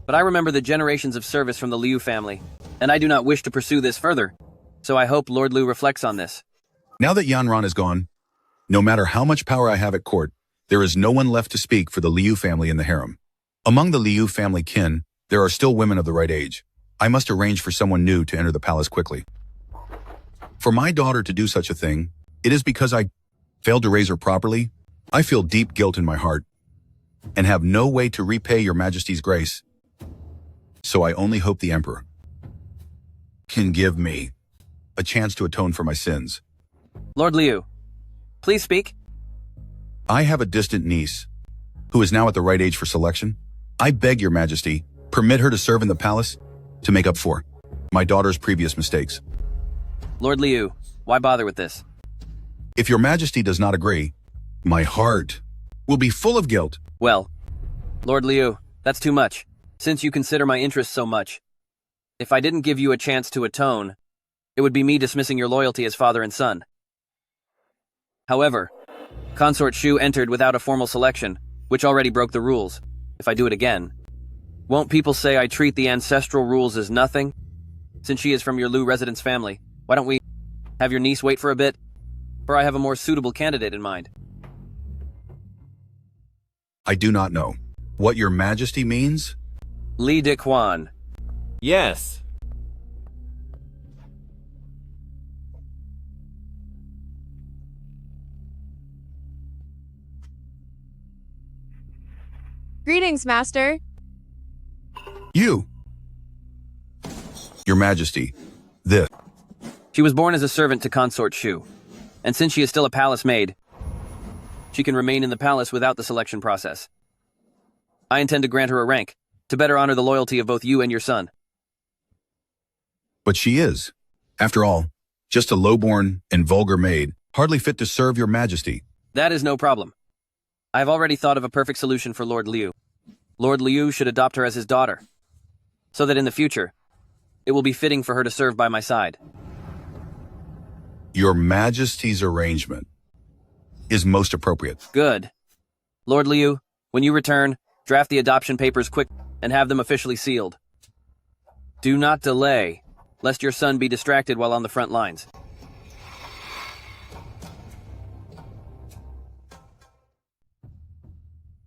But I remember the generations of service from the Liu family, and I do not wish to pursue this further, so I hope Lord Liu reflects on this. Now that Yanran is gone, no matter how much power I have at court, there is no one left to speak for the Liu family in the harem. Among the Liu family kin, there are still women of the right age. I must arrange for someone new to enter the palace quickly. For my daughter to do such a thing, it is because I failed to raise her properly. I feel deep guilt in my heart and have no way to repay your majesty's grace. So I only hope the emperor can give me a chance to atone for my sins. Lord Liu, please speak. I have a distant niece who is now at the right age for selection. I beg your majesty, permit her to serve in the palace to make up for my daughter's previous mistakes. Lord Liu, why bother with this? If your majesty does not agree, my heart will be full of guilt. Well, Lord Liu, that's too much, since you consider my interests so much. If I didn't give you a chance to atone, it would be me dismissing your loyalty as father and son. However, Consort Shu entered without a formal selection, which already broke the rules. If I do it again, won't people say I treat the ancestral rules as nothing? Since she is from your Liu residence family, why don't we have your niece wait for a bit? For I have a more suitable candidate in mind. I do not know what your majesty means. Li Diquan. Yes. Greetings, Master. You. Your majesty, this. She was born as a servant to Consort Shu, and since she is still a palace maid, she can remain in the palace without the selection process. I intend to grant her a rank, to better honor the loyalty of both you and your son. But she is, after all, just a lowborn and vulgar maid, hardly fit to serve your majesty. That is no problem. I have already thought of a perfect solution for Lord Liu. Lord Liu should adopt her as his daughter, so that in the future, it will be fitting for her to serve by my side. Your majesty's arrangement is most appropriate. Good. Lord Liu, when you return, draft the adoption papers quick and have them officially sealed. Do not delay, lest your son be distracted while on the front lines.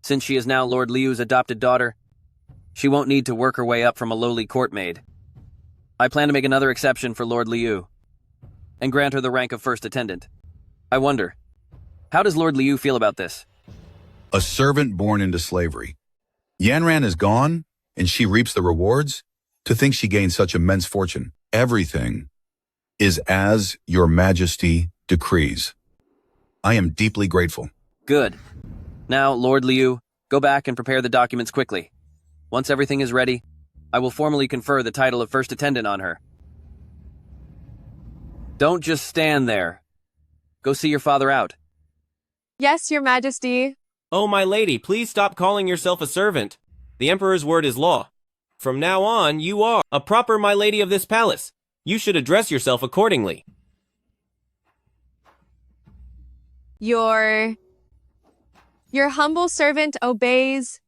Since she is now Lord Liu's adopted daughter, she won't need to work her way up from a lowly court maid. I plan to make another exception for Lord Liu and grant her the rank of first attendant. I wonder, how does Lord Liu feel about this? A servant born into slavery. Yanran is gone, and she reaps the rewards? To think she gained such immense fortune. Everything is as your majesty decrees. I am deeply grateful. Good. Now, Lord Liu, go back and prepare the documents quickly. Once everything is ready, I will formally confer the title of first attendant on her. Don't just stand there. Go see your father out. Yes, Your Majesty. Oh, my lady, please stop calling yourself a servant. The Emperor's word is law. From now on, you are a proper my lady of this palace. You should address yourself accordingly. Your humble servant obeys.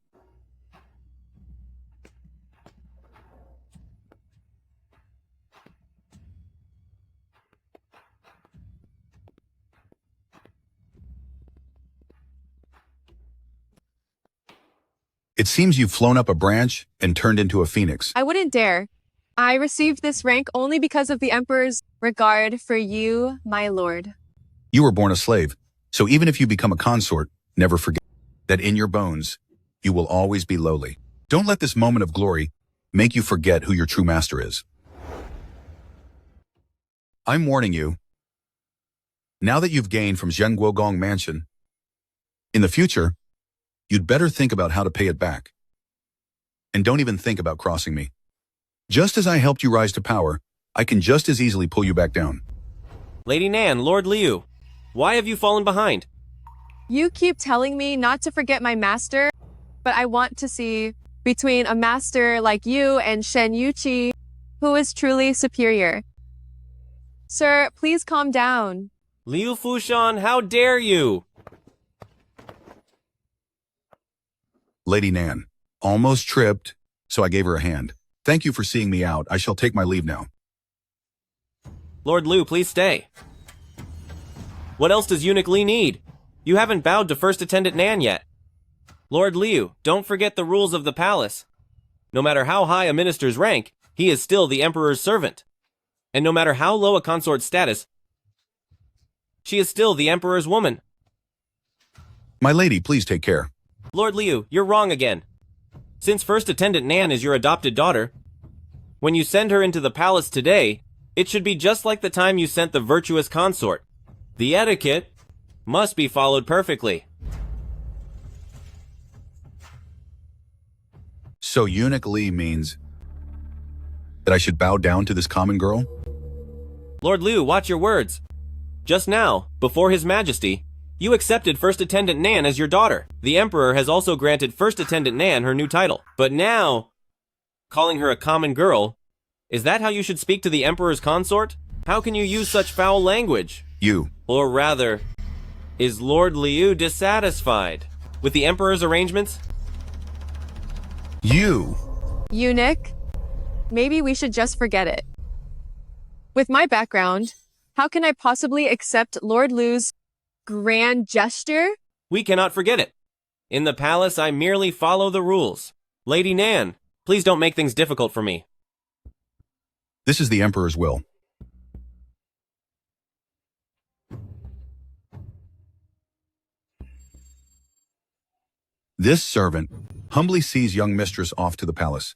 It seems you've flown up a branch and turned into a phoenix. I wouldn't dare. I received this rank only because of the Emperor's regard for you, my lord. You were born a slave, so even if you become a consort, never forget that in your bones, you will always be lowly. Don't let this moment of glory make you forget who your true master is. I'm warning you, now that you've gained from Zhenguogong Mansion, in the future, you'd better think about how to pay it back. And don't even think about crossing me. Just as I helped you rise to power, I can just as easily pull you back down. Lady Nan, Lord Liu, why have you fallen behind? You keep telling me not to forget my master, but I want to see between a master like you and Shen Yuqi, who is truly superior. Sir, please calm down. Liu Fushan, how dare you? Lady Nan. Almost tripped, so I gave her a hand. Thank you for seeing me out. I shall take my leave now. Lord Liu, please stay. What else does Eunuch Li need? You haven't bowed to First Attendant Nan yet. Lord Liu, don't forget the rules of the palace. No matter how high a minister's rank, he is still the Emperor's servant. And no matter how low a consort's status, she is still the Emperor's woman. My lady, please take care. Lord Liu, you're wrong again. Since First Attendant Nan is your adopted daughter, when you send her into the palace today, it should be just like the time you sent the virtuous consort. The etiquette must be followed perfectly. So Eunuch Li means that I should bow down to this common girl? Lord Liu, watch your words. Just now, before His Majesty, you accepted First Attendant Nan as your daughter. The Emperor has also granted First Attendant Nan her new title. But now, calling her a common girl, is that how you should speak to the Emperor's consort? How can you use such foul language? You. Or rather, is Lord Liu dissatisfied with the Emperor's arrangements? You. Eunuch, maybe we should just forget it. With my background, how can I possibly accept Lord Liu's grand gesture? We cannot forget it. In the palace, I merely follow the rules. Lady Nan, please don't make things difficult for me. This is the Emperor's will. This servant humbly sees young mistress off to the palace.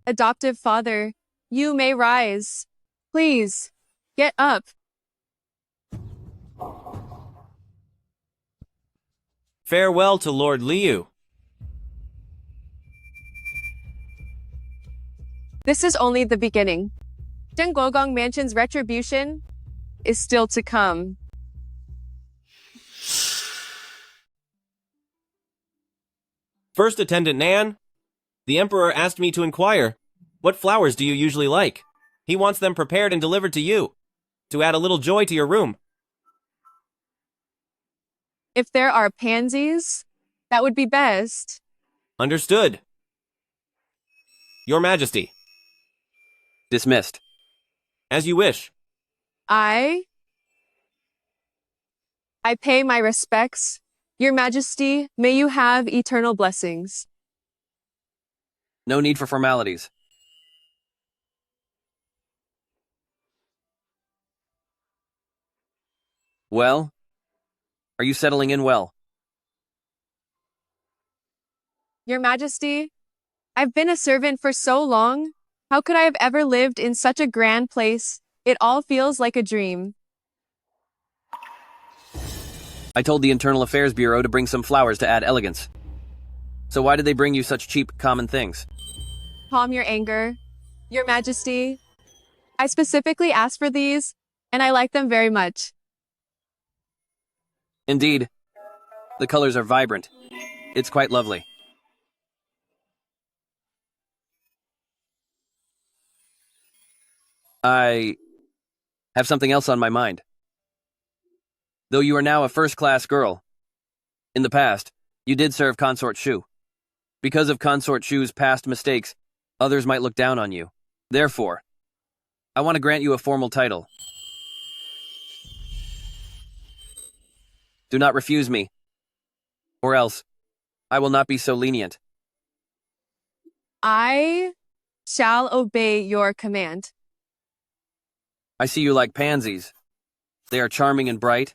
Adoptive father, you may rise. Please, get up. Farewell to Lord Liu. This is only the beginning. Zhenguogong Mansion's retribution is still to come. First Attendant Nan, the Emperor asked me to inquire, what flowers do you usually like? He wants them prepared and delivered to you, to add a little joy to your room. If there are pansies, that would be best. Understood. Your Majesty. Dismissed. As you wish. I pay my respects. Your Majesty, may you have eternal blessings. No need for formalities. Well, are you settling in well? Your Majesty, I've been a servant for so long. How could I have ever lived in such a grand place? It all feels like a dream. I told the Internal Affairs Bureau to bring some flowers to add elegance. So why did they bring you such cheap, common things? Calm your anger. Your Majesty, I specifically asked for these, and I like them very much. Indeed. The colors are vibrant. It's quite lovely. I have something else on my mind. Though you are now a first-class girl, in the past, you did serve Consort Shu. Because of Consort Shu's past mistakes, others might look down on you. Therefore, I want to grant you a formal title. Do not refuse me, or else I will not be so lenient. I shall obey your command. I see you like pansies. They are charming and bright.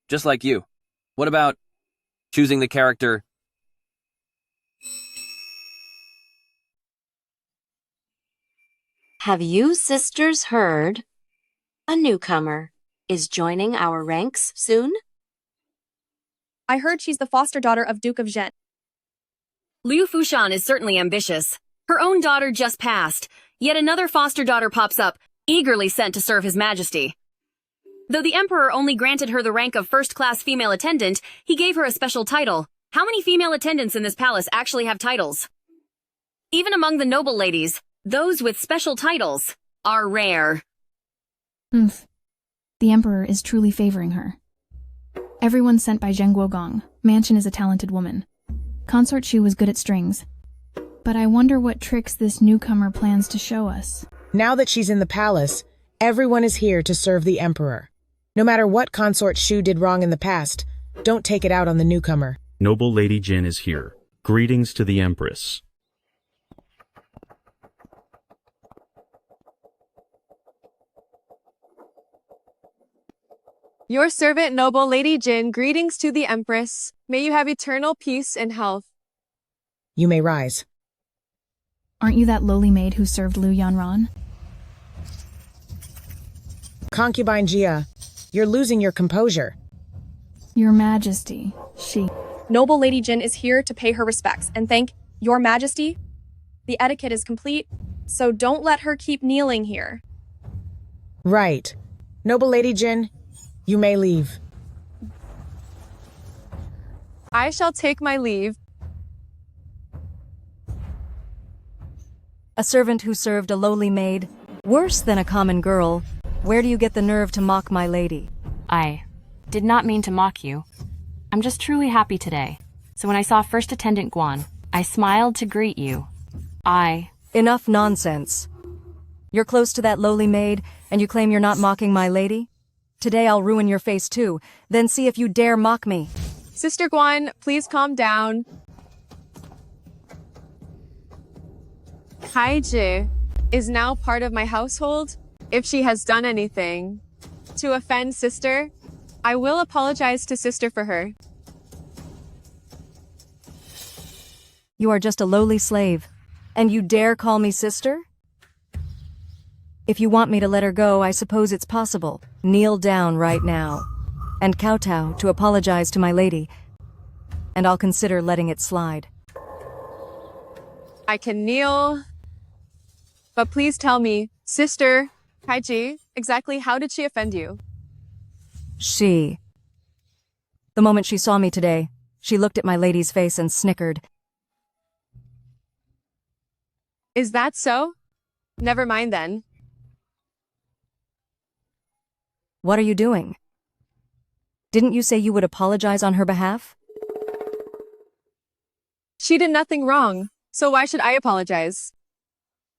Just like you. What about choosing the character? Have you sisters heard? A newcomer is joining our ranks soon? I heard she's the foster daughter of Duke of Zhen. Liu Fushan is certainly ambitious. Her own daughter just passed. Yet another foster daughter pops up, eagerly sent to serve His Majesty. Though the emperor only granted her the rank of first-class female attendant, he gave her a special title. How many female attendants in this palace actually have titles? Even among the noble ladies, those with special titles are rare. The emperor is truly favoring her. Everyone sent by Zheng Guogong. Mansion is a talented woman. Consort Shu was good at strings. But I wonder what tricks this newcomer plans to show us. Now that she's in the palace, everyone is here to serve the emperor. No matter what Consort Shu did wrong in the past, don't take it out on the newcomer. Noble Lady Jin is here. Greetings to the Empress. Your servant, noble Lady Jin, greetings to the Empress. May you have eternal peace and health. You may rise. Aren't you that lowly maid who served Lu Yanran? Concubine Jia, you're losing your composure. Your Majesty, she... Noble Lady Jin is here to pay her respects and thank Your Majesty. The etiquette is complete, so don't let her keep kneeling here. Right. Noble Lady Jin, you may leave. I shall take my leave. A servant who served a lowly maid, worse than a common girl. Where do you get the nerve to mock my lady? I did not mean to mock you. I'm just truly happy today. So when I saw First Attendant Guan, I smiled to greet you. Enough nonsense. You're close to that lowly maid, and you claim you're not mocking my lady? Today I'll ruin your face too, then see if you dare mock me. Sister Guan, please calm down. Kaiji is now part of my household. If she has done anything to offend Sister, I will apologize to Sister for her. You are just a lowly slave, and you dare call me sister? If you want me to let her go, I suppose it's possible. Kneel down right now, and kowtow to apologize to my lady, and I'll consider letting it slide. I can kneel, but please tell me, Sister Kaiji, exactly how did she offend you? The moment she saw me today, she looked at my lady's face and snickered. Is that so? Never mind then. What are you doing? Didn't you say you would apologize on her behalf? She did nothing wrong, so why should I apologize?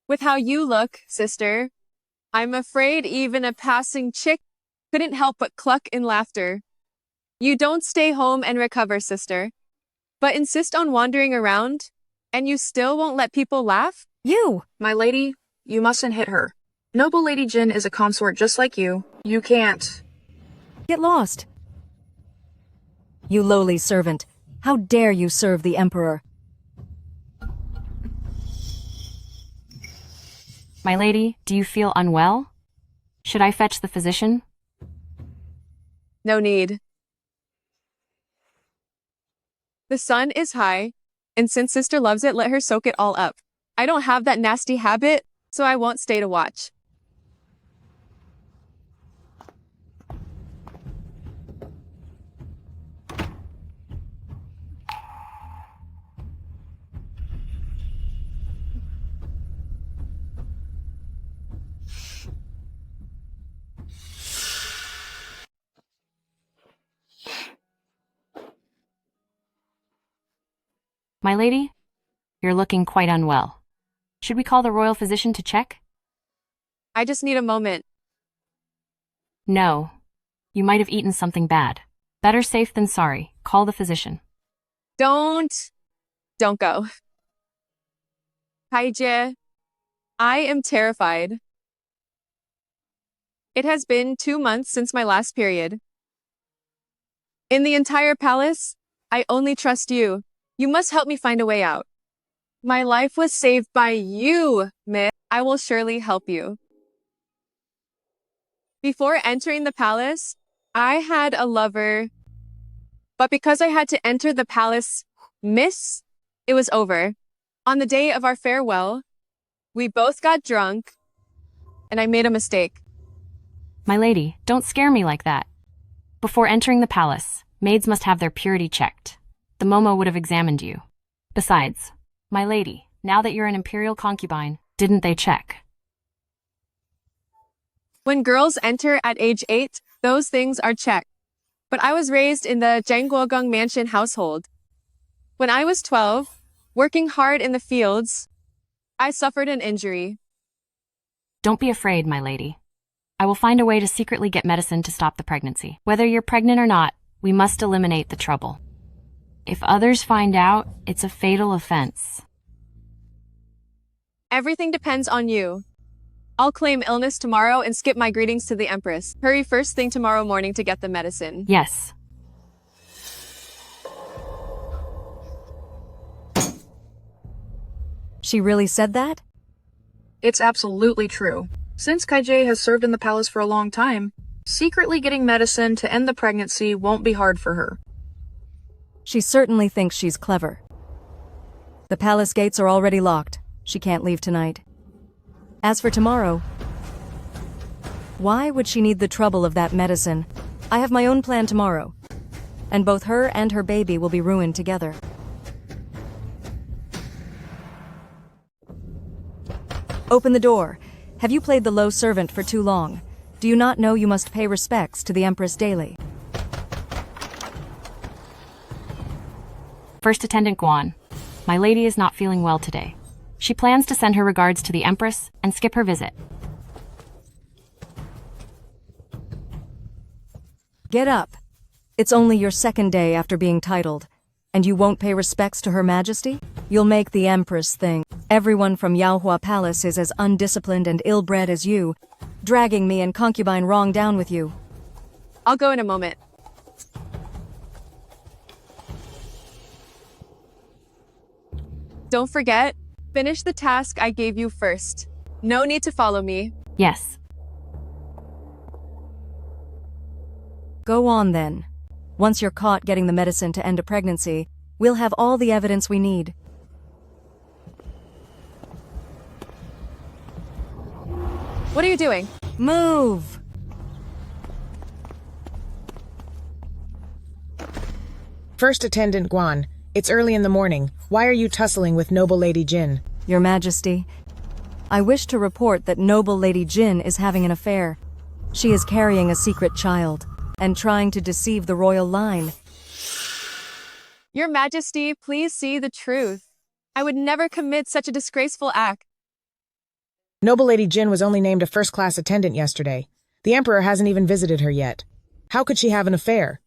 With how you look, Sister, I'm afraid even a passing chick couldn't help but cluck in laughter. You don't stay home and recover, Sister, but insist on wandering around, and you still won't let people laugh? You! My lady, you mustn't hit her. Noble Lady Jin is a consort just like you. You can't. Get lost. You lowly servant. How dare you serve the Emperor? My lady, do you feel unwell? Should I fetch the physician? No need. The sun is high, and since Sister loves it, let her soak it all up. I don't have that nasty habit, so I won't stay to watch. My lady, you're looking quite unwell. Should we call the royal physician to check? I just need a moment. No. You might have eaten something bad. Better safe than sorry. Call the physician. Don't go. Kaije, I am terrified. It has been 2 months since my last period. In the entire palace, I only trust you. You must help me find a way out. My life was saved by you, miss. I will surely help you. Before entering the palace, I had a lover. But because I had to enter the palace, miss, it was over. On the day of our farewell, we both got drunk, and I made a mistake. My lady, don't scare me like that. Before entering the palace, maids must have their purity checked. The Momo would have examined you. Besides, my lady, now that you're an imperial concubine, didn't they check? When girls enter at age 8, those things are checked. But I was raised in the Zhangguogung mansion household. When I was 12, working hard in the fields, I suffered an injury. Don't be afraid, my lady. I will find a way to secretly get medicine to stop the pregnancy. Whether you're pregnant or not, we must eliminate the trouble. If others find out, it's a fatal offense. Everything depends on you. I'll claim illness tomorrow and skip my greetings to the Empress. Hurry first thing tomorrow morning to get the medicine. Yes. She really said that? It's absolutely true. Since Kaijie has served in the palace for a long time, secretly getting medicine to end the pregnancy won't be hard for her. She certainly thinks she's clever. The palace gates are already locked. She can't leave tonight. As for tomorrow, why would she need the trouble of that medicine? I have my own plan tomorrow, and both her and her baby will be ruined together. Open the door. Have you played the low servant for too long? Do you not know you must pay respects to the Empress daily? First Attendant Guan, my lady is not feeling well today. She plans to send her regards to the Empress and skip her visit. Get up. It's only your second day after being titled, and you won't pay respects to Her Majesty? You'll make the Empress think. Everyone from Yaohua Palace is as undisciplined and ill-bred as you, dragging me and concubine Rong down with you. I'll go in a moment. Don't forget, finish the task I gave you first. No need to follow me. Yes. Go on then. Once you're caught getting the medicine to end a pregnancy, we'll have all the evidence we need. What are you doing? Move! First Attendant Guan, it's early in the morning. Why are you tussling with Noble Lady Jin? Your Majesty, I wish to report that Noble Lady Jin is having an affair. She is carrying a secret child and trying to deceive the royal line. Your Majesty, please see the truth. I would never commit such a disgraceful act. Noble Lady Jin was only named a first-class attendant yesterday. The Emperor hasn't even visited her yet. How could she have an affair?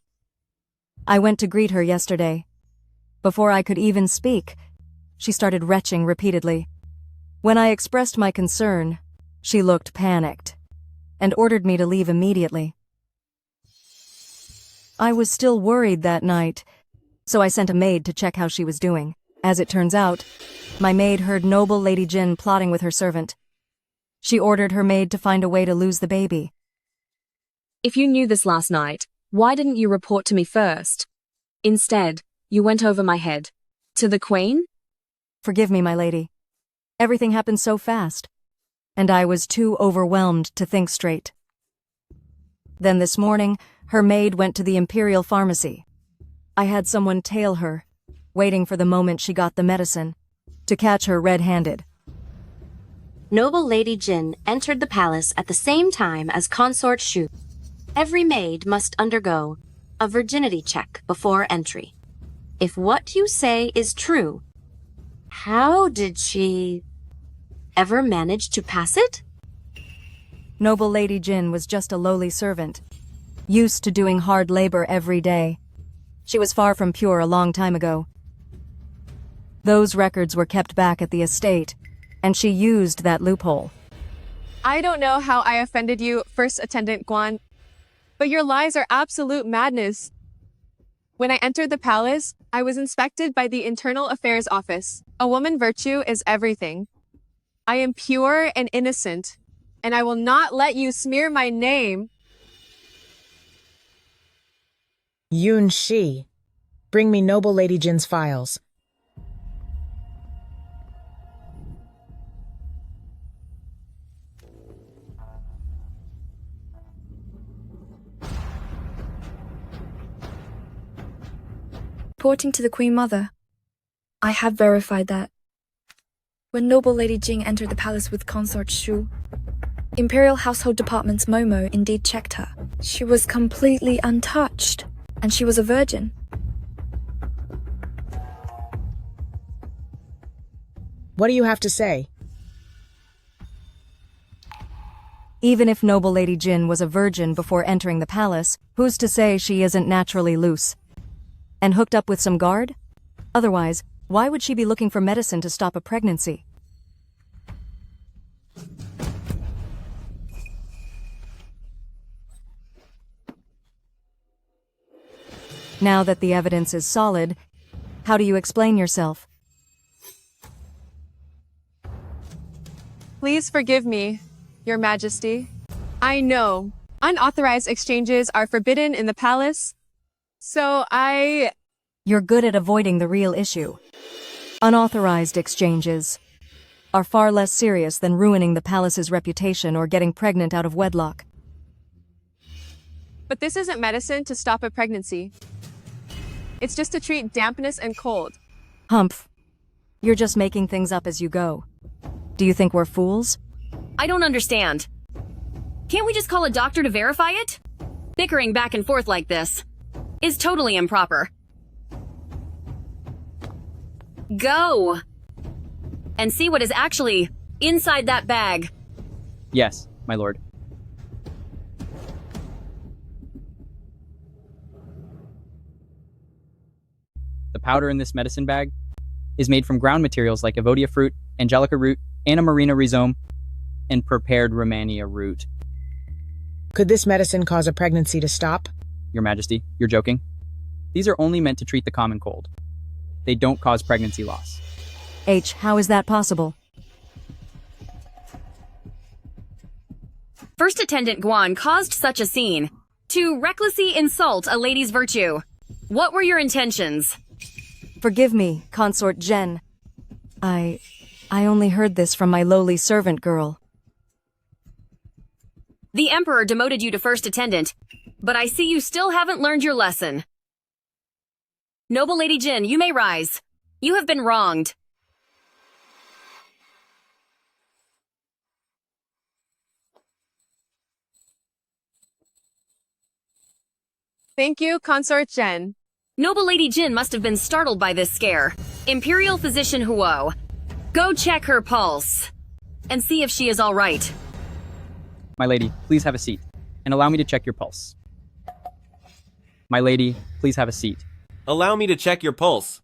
I went to greet her yesterday. Before I could even speak, she started retching repeatedly. When I expressed my concern, she looked panicked and ordered me to leave immediately. I was still worried that night, so I sent a maid to check how she was doing. As it turns out, my maid heard Noble Lady Jin plotting with her servant. She ordered her maid to find a way to lose the baby. If you knew this last night, why didn't you report to me first? Instead, you went over my head. To the Queen? Forgive me, my lady. Everything happened so fast, and I was too overwhelmed to think straight. Then this morning, her maid went to the Imperial Pharmacy. I had someone tail her, waiting for the moment she got the medicine, to catch her red-handed. Noble Lady Jin entered the palace at the same time as Consort Shu. Every maid must undergo a virginity check before entry. If what you say is true, how did she ever manage to pass it? Noble Lady Jin was just a lowly servant, used to doing hard labor every day. She was far from pure a long time ago. Those records were kept back at the estate, and she used that loophole. I don't know how I offended you, First Attendant Guan, but your lies are absolute madness. When I entered the palace, I was inspected by the Internal Affairs Office. A woman virtue is everything. I am pure and innocent, and I will not let you smear my name. Yun Shi. Bring me Noble Lady Jin's files. reporting to the Queen Mother. I have verified that. When noble Lady Jing entered the palace with Consort Shu, Imperial Household Department's Momo indeed checked her. She was completely untouched, and she was a virgin. What do you have to say? Even if noble Lady Jin was a virgin before entering the palace, who's to say she isn't naturally loose? And hooked up with some guard? Otherwise, why would she be looking for medicine to stop a pregnancy? Now that the evidence is solid, how do you explain yourself? Please forgive me, Your Majesty. I know unauthorized exchanges are forbidden in the palace, so You're good at avoiding the real issue. Unauthorized exchanges are far less serious than ruining the palace's reputation or getting pregnant out of wedlock. But this isn't medicine to stop a pregnancy. It's just to treat dampness and cold. Humph. You're just making things up as you go. Do you think we're fools? I don't understand. Can't we just call a doctor to verify it? Bickering back and forth like this is totally improper. Go! And see what is actually inside that bag. Yes, my lord. The powder in this medicine bag is made from ground materials like Evodia fruit, angelica root, Anna marina rhizome, and prepared Romania root. Could this medicine cause a pregnancy to stop? Your Majesty, you're joking? These are only meant to treat the common cold. They don't cause pregnancy loss. How is that possible? First Attendant Guan caused such a scene to recklessly insult a lady's virtue. What were your intentions? Forgive me, Consort Jen. I only heard this from my lowly servant girl. The Emperor demoted you to First Attendant, but I see you still haven't learned your lesson. Noble Lady Jin, you may rise. You have been wronged. Thank you, Consort Jen. Noble Lady Jin must have been startled by this scare. Imperial Physician Huo, go check her pulse and see if she is all right. My lady, please have a seat, and allow me to check your pulse. My lady, please have a seat. Allow me to check your pulse.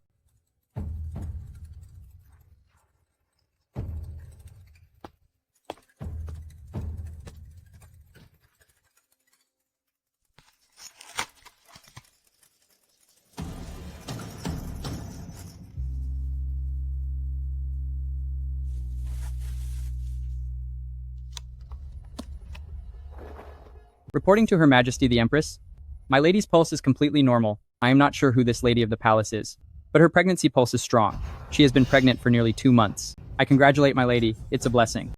Reporting to Her Majesty the Empress, my lady's pulse is completely normal. I am not sure who this lady of the palace is, but her pregnancy pulse is strong. She has been pregnant for nearly 2 months. I congratulate my lady. It's a blessing.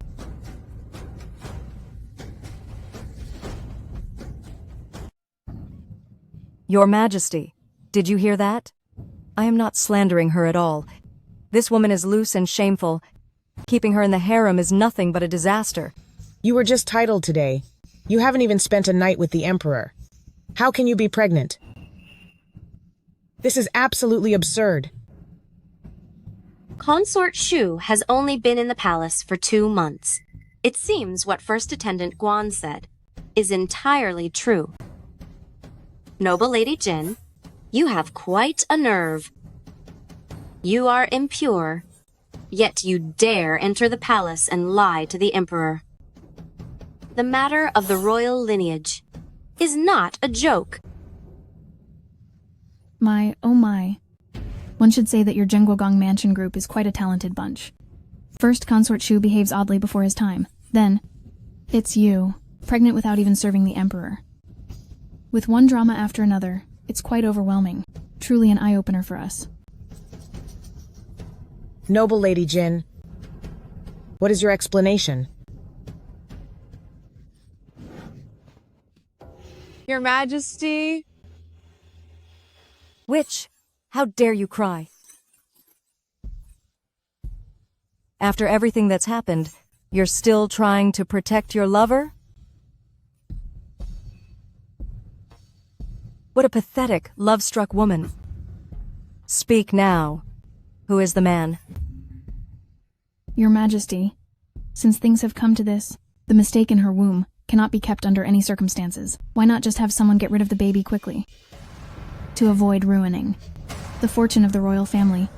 Your Majesty, did you hear that? I am not slandering her at all. This woman is loose and shameful. Keeping her in the harem is nothing but a disaster. You were just titled today. You haven't even spent a night with the Emperor. How can you be pregnant? This is absolutely absurd. Consort Shu has only been in the palace for 2 months. It seems what First Attendant Guan said is entirely true. Noble Lady Jin, you have quite a nerve. You are impure, yet you dare enter the palace and lie to the Emperor. The matter of the royal lineage is not a joke. Oh my. One should say that your Zhenguogong Mansion group is quite a talented bunch. First, Consort Shu behaves oddly before his time. Then, it's you, pregnant without even serving the Emperor. With one drama after another, it's quite overwhelming. Truly an eye-opener for us. Noble Lady Jin, what is your explanation? Your Majesty. Which? How dare you cry? After everything that's happened, you're still trying to protect your lover? What a pathetic, love-struck woman. Speak now. Who is the man? Your Majesty, since things have come to this, the mistake in her womb cannot be kept under any circumstances. Why not just have someone get rid of the baby quickly? To avoid ruining the fortune of the royal family.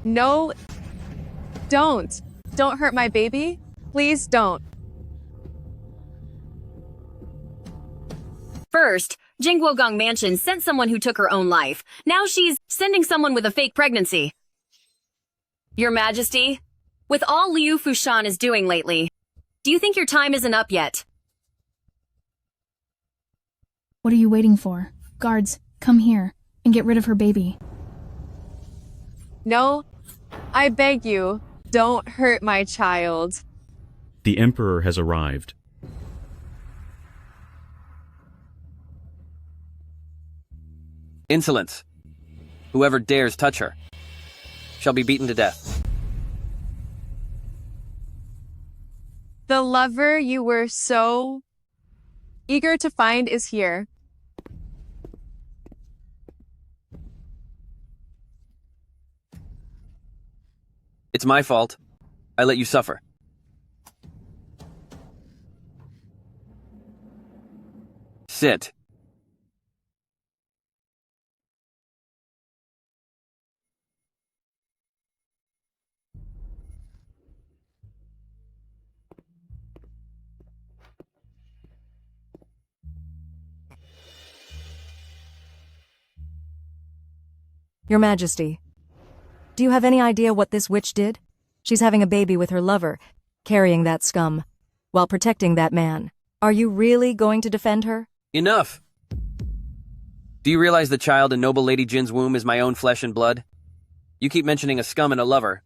No, don't. Don't hurt my baby. Please don't. First, Jingguogong Mansion sent someone who took her own life. Now she's sending someone with a fake pregnancy. Your Majesty, with all Liu Fushan is doing lately, do you think your time isn't up yet? What are you waiting for? Guards, come here and get rid of her baby. No, I beg you, don't hurt my child. The Emperor has arrived. Insolence. Whoever dares touch her shall be beaten to death. The lover you were so eager to find is here. It's my fault. I let you suffer. Sit. Your Majesty, do you have any idea what this witch did? She's having a baby with her lover, carrying that scum, while protecting that man. Are you really going to defend her? Enough! Do you realize the child in noble Lady Jin's womb is my own flesh and blood? You keep mentioning a scum and a lover.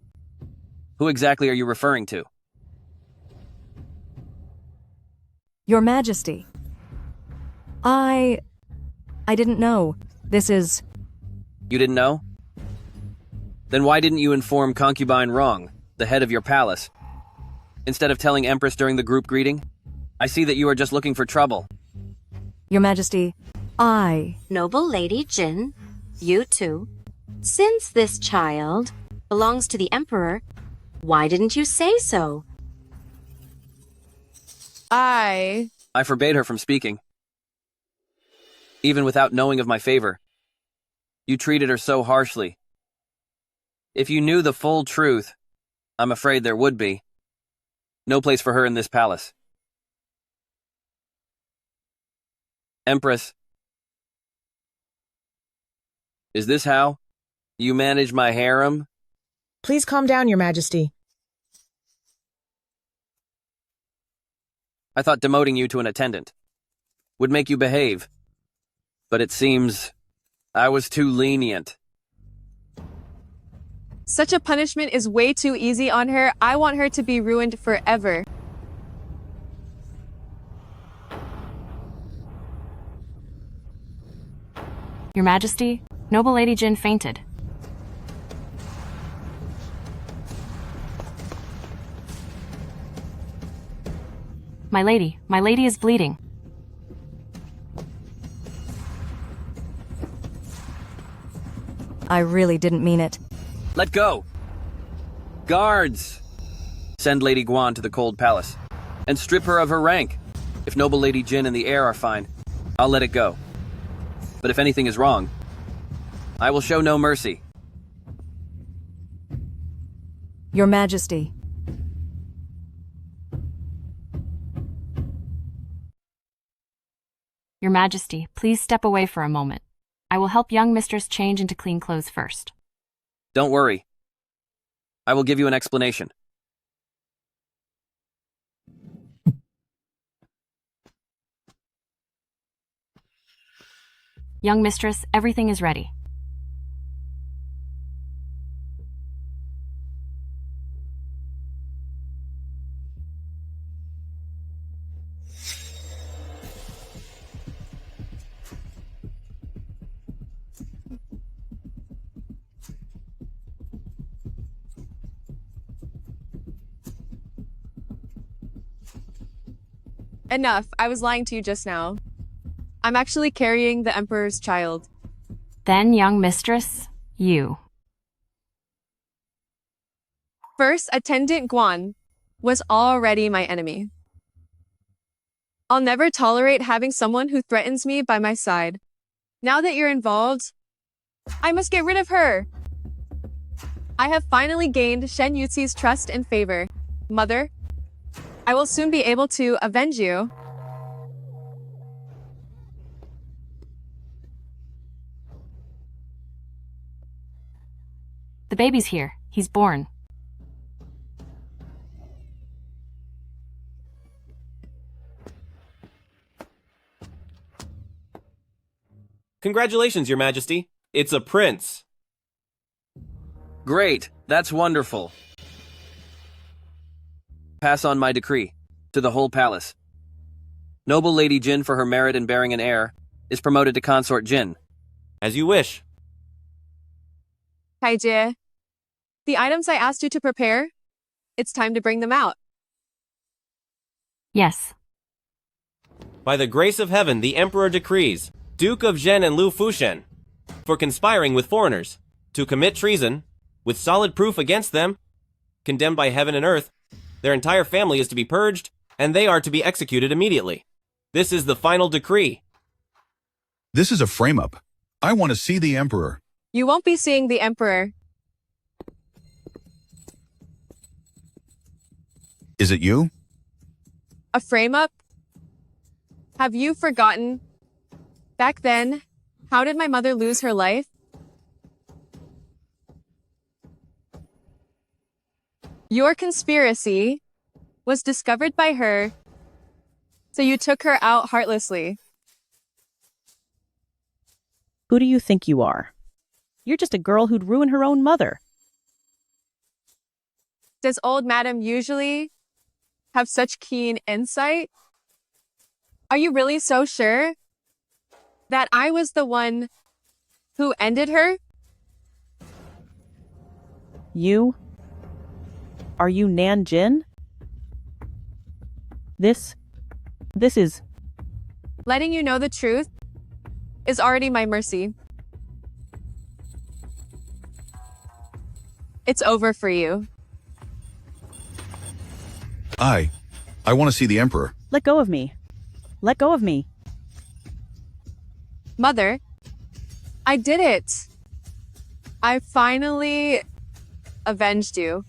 Who exactly are you referring to? Your Majesty, I didn't know. This is... You didn't know? Then why didn't you inform Concubine Rong, the head of your palace, instead of telling Empress during the group greeting? I see that you are just looking for trouble. Your Majesty, Noble Lady Jin, you too. Since this child belongs to the Emperor, why didn't you say so? I forbade her from speaking. Even without knowing of my favor. You treated her so harshly. If you knew the full truth, I'm afraid there would be no place for her in this palace. Empress, is this how you manage my harem? Please calm down, Your Majesty. I thought demoting you to an attendant would make you behave, but it seems I was too lenient. Such a punishment is way too easy on her. I want her to be ruined forever. Your Majesty, noble Lady Jin fainted. My lady is bleeding. I really didn't mean it. Let go! Guards! Send Lady Guan to the Cold Palace, and strip her of her rank. If noble Lady Jin and the heir are fine, I'll let it go. But if anything is wrong, I will show no mercy. Your Majesty. Your Majesty, please step away for a moment. I will help young mistress change into clean clothes first. Don't worry. I will give you an explanation. Young mistress, everything is ready. Enough, I was lying to you just now. I'm actually carrying the Emperor's child. Then, young mistress, you. First Attendant Guan was already my enemy. I'll never tolerate having someone who threatens me by my side. Now that you're involved, I must get rid of her. I have finally gained Shen Yuxi's trust and favor. Mother, I will soon be able to avenge you. The baby's here. He's born. Congratulations, Your Majesty. It's a prince. Great, that's wonderful. Pass on my decree to the whole palace. Noble Lady Jin, for her merit in bearing an heir, is promoted to Consort Jin. As you wish. Kaijie, the items I asked you to prepare, it's time to bring them out. Yes. By the grace of heaven, the Emperor decrees Duke of Zhen and Lu Fushen, for conspiring with foreigners, to commit treason, with solid proof against them, condemned by heaven and earth, their entire family is to be purged, and they are to be executed immediately. This is the final decree. This is a frame-up. I want to see the Emperor. You won't be seeing the Emperor. Is it you? A frame-up? Have you forgotten? Back then, how did my mother lose her life? Your conspiracy was discovered by her, so you took her out heartlessly. Who do you think you are? You're just a girl who'd ruin her own mother. Does old madam usually have such keen insight? Are you really so sure that I was the one who ended her? You? Are you Nan Jin? This is... Letting you know the truth is already my mercy. It's over for you. I want to see the Emperor. Let go of me. Let go of me. Mother, I did it. I finally avenged you.